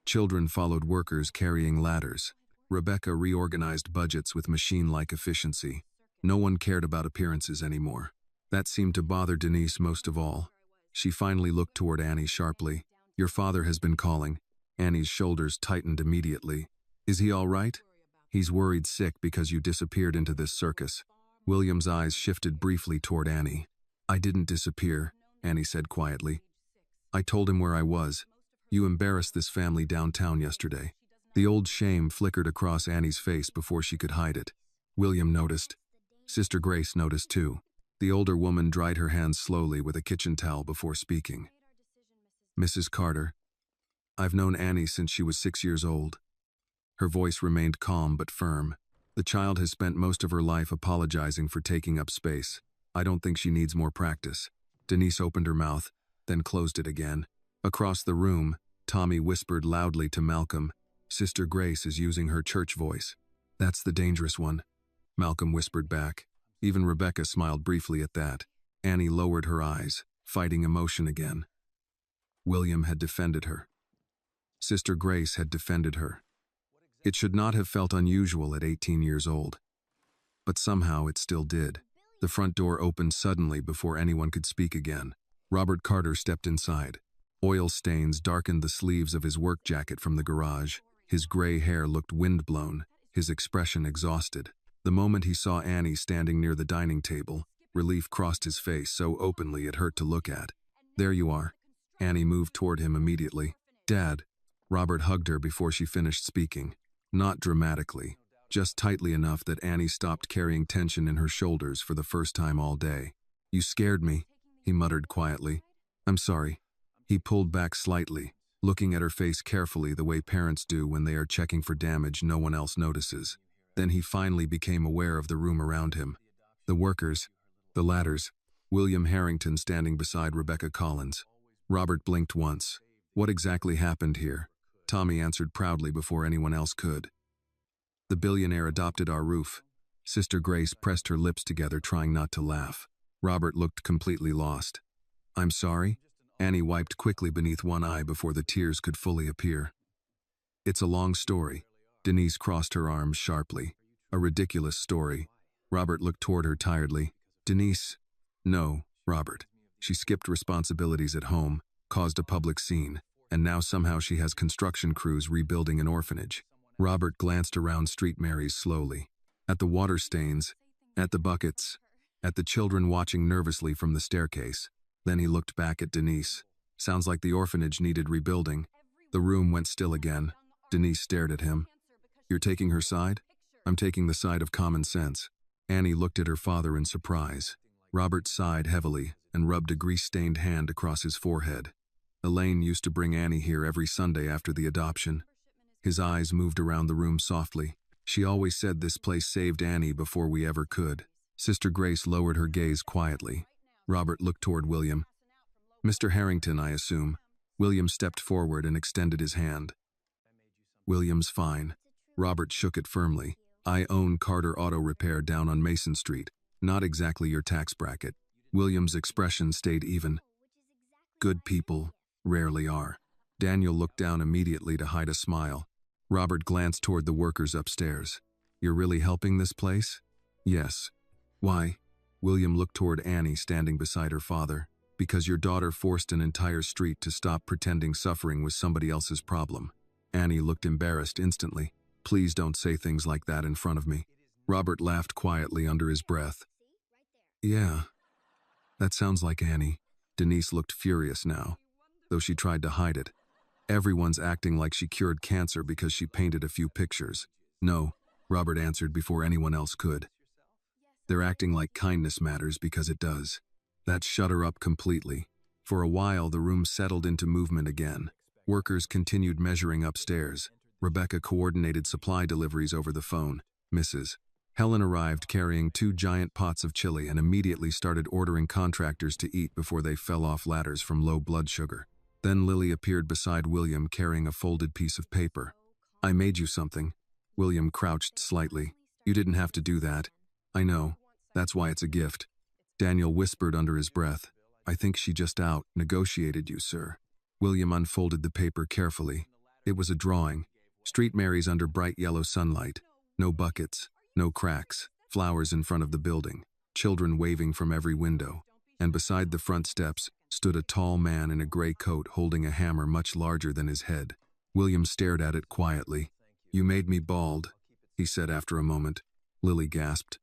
Children followed workers carrying ladders. Rebecca reorganized budgets with machine-like efficiency. No one cared about appearances anymore. That seemed to bother Denise most of all. She finally looked toward Annie sharply. "Your father has been calling." Annie's shoulders tightened immediately. "Is he all right?" "He's worried sick because you disappeared into this circus." William's eyes shifted briefly toward Annie. "I didn't disappear," Annie said quietly. "I told him where I was. You embarrassed this family downtown yesterday." The old shame flickered across Annie's face before she could hide it. William noticed. Sister Grace noticed too. The older woman dried her hands slowly with a kitchen towel before speaking. "Mrs. Carter, I've known Annie since she was 6 years old." Her voice remained calm but firm. "The child has spent most of her life apologizing for taking up space. I don't think she needs more practice. Denise opened her mouth, then closed it again. Across the room, Tommy whispered loudly to Malcolm, "Sister Grace is using her church voice." "That's the dangerous one," Malcolm whispered back. Even Rebecca smiled briefly at that. Annie lowered her eyes, fighting emotion again. William had defended her. Sister Grace had defended her. It should not have felt unusual at 18 years old. But somehow it still did. The front door opened suddenly before anyone could speak again. Robert Carter stepped inside. Oil stains darkened the sleeves of his work jacket from the garage. His gray hair looked windblown, his expression exhausted. The moment he saw Annie standing near the dining table, relief crossed his face so openly it hurt to look at. "There you are." Annie moved toward him immediately. "Dad." Robert hugged her before she finished speaking. Not dramatically, just tightly enough that Annie stopped carrying tension in her shoulders for the first time all day. "You scared me," he muttered quietly. "I'm sorry." He pulled back slightly, looking at her face carefully the way parents do when they are checking for damage no one else notices. Then he finally became aware of the room around him. The workers, the ladders, William Harrington standing beside Rebecca Collins. Robert blinked once. What exactly happened here? Tommy answered proudly before anyone else could. "The billionaire adopted our roof." Sister Grace pressed her lips together, trying not to laugh. Robert looked completely lost. "I'm sorry?" Annie wiped quickly beneath one eye before the tears could fully appear. "It's a long story." Denise crossed her arms sharply. "A ridiculous story." Robert looked toward her tiredly. "Denise." "No, Robert. She skipped responsibilities at home, caused a public scene, and now somehow she has construction crews rebuilding an orphanage." Robert glanced around Street Mary's slowly. At the water stains, at the buckets, at the children watching nervously from the staircase. Then he looked back at Denise. "Sounds like the orphanage needed rebuilding." The room went still again. Denise stared at him. "You're taking her side?" "I'm taking the side of common sense." Annie looked at her father in surprise. Robert sighed heavily and rubbed a grease-stained hand across his forehead. "Elaine used to bring Annie here every Sunday after the adoption." His eyes moved around the room softly. "She always said this place saved Annie before we ever could." Sister Grace lowered her gaze quietly. Robert looked toward William. "Mr. Harrington, I assume." William stepped forward and extended his hand. "William's fine." Robert shook it firmly. "I own Carter Auto Repair down on Mason Street. Not exactly your tax bracket." William's expression stayed even. "Good people rarely are." Daniel looked down immediately to hide a smile. Robert glanced toward the workers upstairs. "You're really helping this place?" "Yes." "Why?" William looked toward Annie standing beside her father. "Because your daughter forced an entire street to stop pretending suffering was somebody else's problem." Annie looked embarrassed instantly. "Please don't say things like that in front of me." Robert laughed quietly under his breath. "Yeah, that sounds like Annie." Denise looked furious now, though she tried to hide it. "Everyone's acting like she cured cancer because she painted a few pictures." "No," Robert answered before anyone else could. "They're acting like kindness matters because it does." That shut her up completely. For a while, the room settled into movement again. Workers continued measuring upstairs. Rebecca coordinated supply deliveries over the phone. Mrs. Helen arrived carrying 2 giant pots of chili and immediately started ordering contractors to eat before they fell off ladders from low blood sugar. Then Lily appeared beside William carrying a folded piece of paper. "I made you something." William crouched slightly. "You didn't have to do that." "I know. That's why it's a gift." Daniel whispered under his breath. "I think she just out-negotiated you, sir." William unfolded the paper carefully. It was a drawing. Street Mary's under bright yellow sunlight. No buckets, no cracks, flowers in front of the building, children waving from every window. And beside the front steps stood a tall man in a gray coat holding a hammer much larger than his head. William stared at it quietly. "You made me bald," he said after a moment. Lily gasped.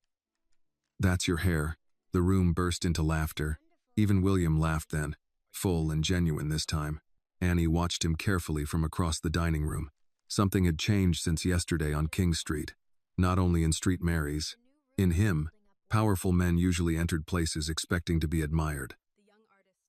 "That's your hair." The room burst into laughter. Even William laughed then, full and genuine this time. Annie watched him carefully from across the dining room. Something had changed since yesterday on King Street. Not only in Street Mary's. In him, powerful men usually entered places expecting to be admired.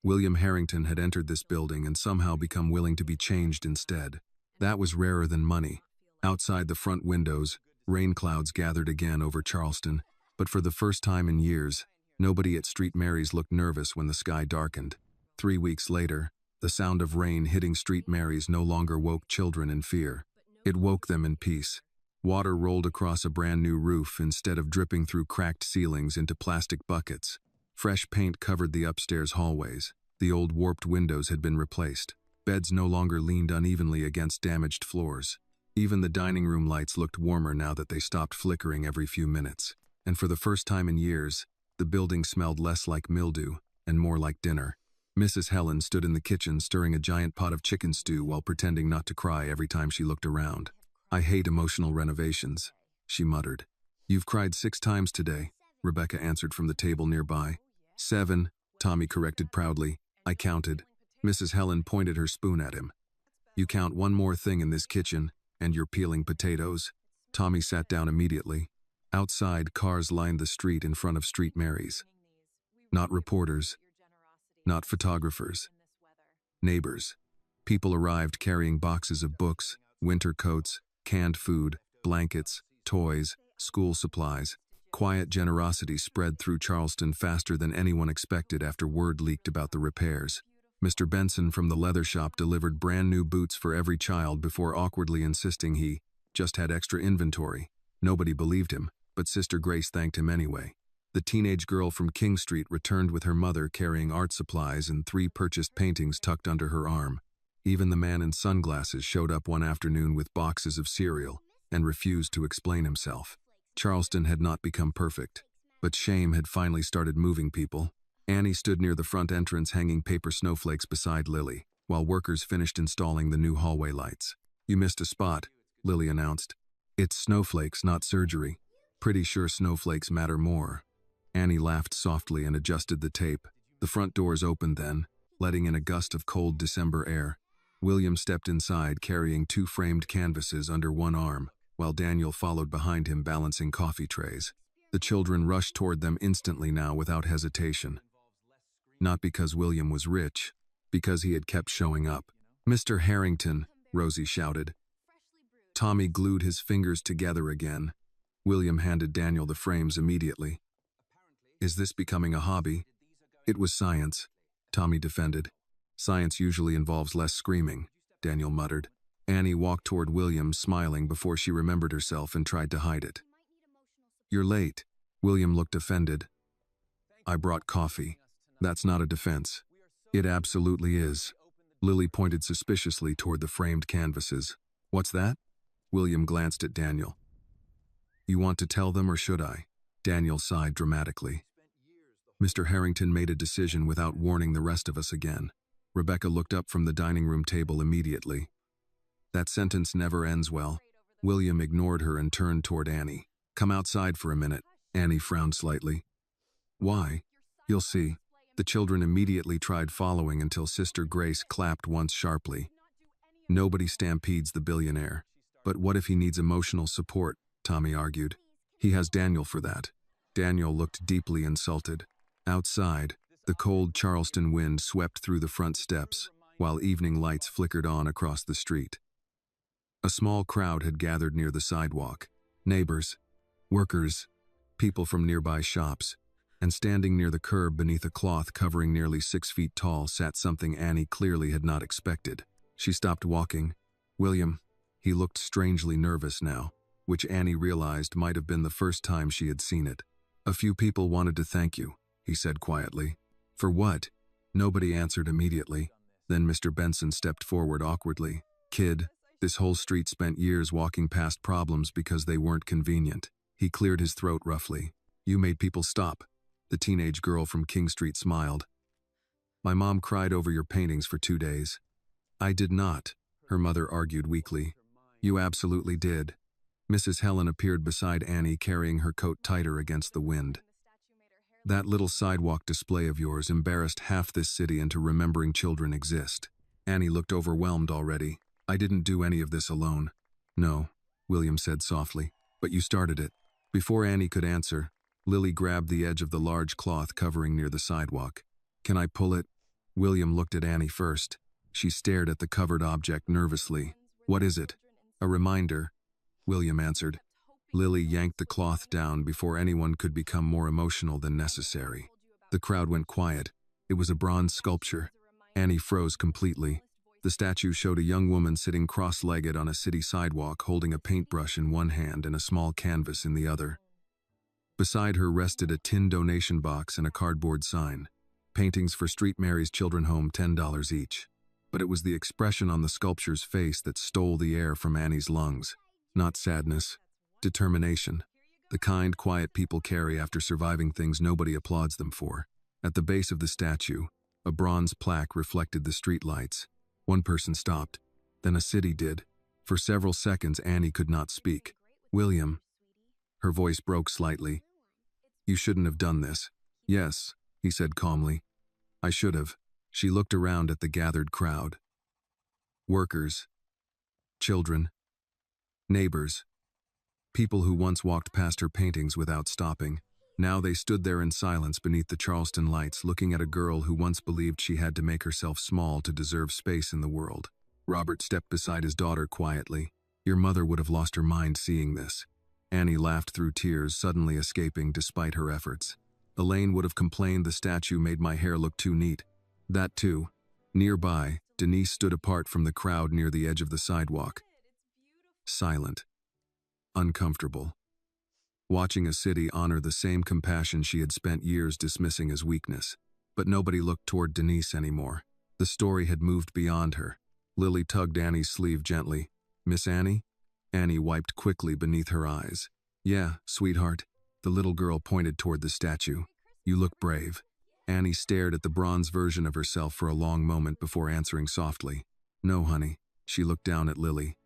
William Harrington had entered this building and somehow become willing to be changed instead. That was rarer than money. Outside the front windows, rain clouds gathered again over Charleston, but for the first time in years, Nobody at Street Mary's looked nervous when the sky darkened. 3 weeks later, the sound of rain hitting Street Mary's no longer woke children in fear. It woke them in peace. Water rolled across a brand new roof instead of dripping through cracked ceilings into plastic buckets. Fresh paint covered the upstairs hallways. The old warped windows had been replaced. Beds no longer leaned unevenly against damaged floors. Even the dining room lights looked warmer now that they stopped flickering every few minutes. And for the first time in years, the building smelled less like mildew and more like dinner. Mrs. Helen stood in the kitchen stirring a giant pot of chicken stew while pretending not to cry every time she looked around. "I hate emotional renovations," she muttered. "You've cried 6 times today," Rebecca answered from the table nearby. 7, Tommy corrected proudly. "I counted." Mrs. Helen pointed her spoon at him. "You count one more thing in this kitchen, and you're peeling potatoes." Tommy sat down immediately. Outside, cars lined the street in front of Street Mary's. Not reporters. Not photographers. Neighbors. People arrived carrying boxes of books, winter coats, canned food, blankets, toys, school supplies. Quiet generosity spread through Charleston faster than anyone expected after word leaked about the repairs. Mr. Benson from the leather shop delivered brand new boots for every child before awkwardly insisting he just had extra inventory. Nobody believed him, but Sister Grace thanked him anyway. The teenage girl from King Street returned with her mother carrying art supplies and 3 purchased paintings tucked under her arm. Even the man in sunglasses showed up one afternoon with boxes of cereal and refused to explain himself. Charleston had not become perfect, but shame had finally started moving people. Annie stood near the front entrance hanging paper snowflakes beside Lily, while workers finished installing the new hallway lights. "You missed a spot," Lily announced. "It's snowflakes, not surgery. Pretty sure snowflakes matter more." Annie laughed softly and adjusted the tape. The front doors opened then, letting in a gust of cold December air. William stepped inside carrying 2 framed canvases under one arm, while Daniel followed behind him balancing coffee trays. The children rushed toward them instantly now without hesitation. Not because William was rich, because he had kept showing up. "Mr. Harrington," Rosie shouted. Tommy glued his fingers together again. William handed Daniel the frames immediately. "Is this becoming a hobby?" "It was science," Tommy defended. "Science usually involves less screaming," Daniel muttered. Annie walked toward William, smiling before she remembered herself and tried to hide it. "You're late." William looked offended. "I brought coffee." "That's not a defense." "It absolutely is." Lily pointed suspiciously toward the framed canvases. "What's that?" William glanced at Daniel. "You want to tell them or should I?" Daniel sighed dramatically. Mr. Harrington made a decision without warning the rest of us again. Rebecca looked up from the dining room table immediately. "That sentence never ends well." William ignored her and turned toward Annie. "Come outside for a minute." Annie frowned slightly. "Why?" "You'll see." The children immediately tried following until Sister Grace clapped once sharply. "Nobody stampedes the billionaire." "But what if he needs emotional support?" Tommy argued. "He has Daniel for that." Daniel looked deeply insulted. Outside, the cold Charleston wind swept through the front steps, while evening lights flickered on across the street. A small crowd had gathered near the sidewalk. Neighbors, workers, people from nearby shops, and standing near the curb beneath a cloth covering nearly 6 feet tall sat something Annie clearly had not expected. She stopped walking. "William," he looked strangely nervous now, which Annie realized might have been the first time she had seen it. "A few people wanted to thank you," he said quietly. "For what?" Nobody answered immediately. Then Mr. Benson stepped forward awkwardly. "Kid, this whole street spent years walking past problems because they weren't convenient." He cleared his throat roughly. "You made people stop." The teenage girl from King Street smiled. "My mom cried over your paintings for 2 days." "I did not," her mother argued weakly. "You absolutely did." Mrs. Helen appeared beside Annie carrying her coat tighter against the wind. "That little sidewalk display of yours embarrassed half this city into remembering children exist." Annie looked overwhelmed already. "I didn't do any of this alone." "No," William said softly, "but you started it." Before Annie could answer, Lily grabbed the edge of the large cloth covering near the sidewalk. "Can I pull it?" William looked at Annie first. She stared at the covered object nervously. "What is it?" "A reminder," William answered. Lily yanked the cloth down before anyone could become more emotional than necessary. The crowd went quiet. It was a bronze sculpture. Annie froze completely. The statue showed a young woman sitting cross-legged on a city sidewalk, holding a paintbrush in one hand and a small canvas in the other. Beside her rested a tin donation box and a cardboard sign. Paintings for Street Mary's Children's Home, $10 each. But it was the expression on the sculpture's face that stole the air from Annie's lungs. Not sadness, determination. The kind, quiet people carry after surviving things nobody applauds them for. At the base of the statue, a bronze plaque reflected the streetlights. One person stopped, then a city did. For several seconds, Annie could not speak. "William." Her voice broke slightly. "You shouldn't have done this." "Yes," he said calmly. "I should have." She looked around at the gathered crowd. Workers, children, neighbors, people who once walked past her paintings without stopping. Now they stood there in silence beneath the Charleston lights, looking at a girl who once believed she had to make herself small to deserve space in the world. Robert stepped beside his daughter quietly. "Your mother would have lost her mind seeing this." Annie laughed through tears, suddenly escaping despite her efforts. "Elaine would have complained the statue made my hair look too neat." That too. Nearby, Denise stood apart from the crowd near the edge of the sidewalk. Silent. Uncomfortable. Watching a city honor the same compassion she had spent years dismissing as weakness. But nobody looked toward Denise anymore. The story had moved beyond her. Lily tugged Annie's sleeve gently. "Miss Annie?" Annie wiped quickly beneath her eyes. "Yeah, sweetheart." The little girl pointed toward the statue. "You look brave." Annie stared at the bronze version of herself for a long moment before answering softly. "No, honey." She looked down at Lily.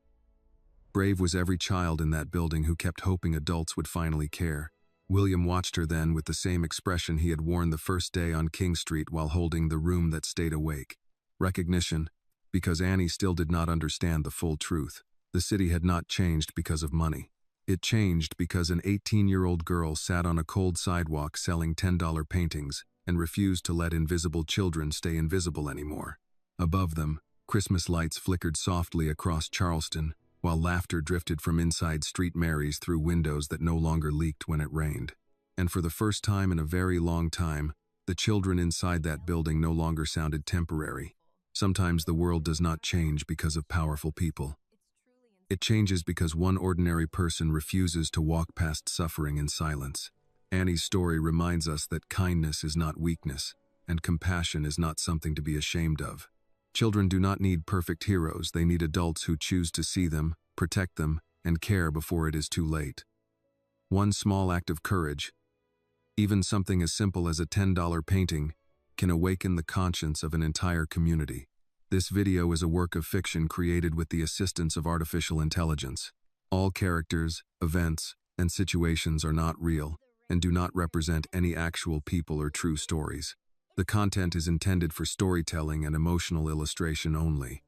Brave was every child in that building who kept hoping adults would finally care. William watched her then with the same expression he had worn the first day on King Street while holding the room that stayed awake. Recognition, because Annie still did not understand the full truth. The city had not changed because of money. It changed because an 18-year-old girl sat on a cold sidewalk selling $10 paintings and refused to let invisible children stay invisible anymore. Above them, Christmas lights flickered softly across Charleston, while laughter drifted from inside Street Mary's through windows that no longer leaked when it rained. And for the first time in a very long time, the children inside that building no longer sounded temporary. Sometimes the world does not change because of powerful people. It changes because one ordinary person refuses to walk past suffering in silence. Annie's story reminds us that kindness is not weakness, and compassion is not something to be ashamed of. Children do not need perfect heroes, they need adults who choose to see them, protect them, and care before it is too late. One small act of courage, even something as simple as a $10 painting, can awaken the conscience of an entire community. This video is a work of fiction created with the assistance of artificial intelligence. All characters, events, and situations are not real and do not represent any actual people or true stories. The content is intended for storytelling and emotional illustration only.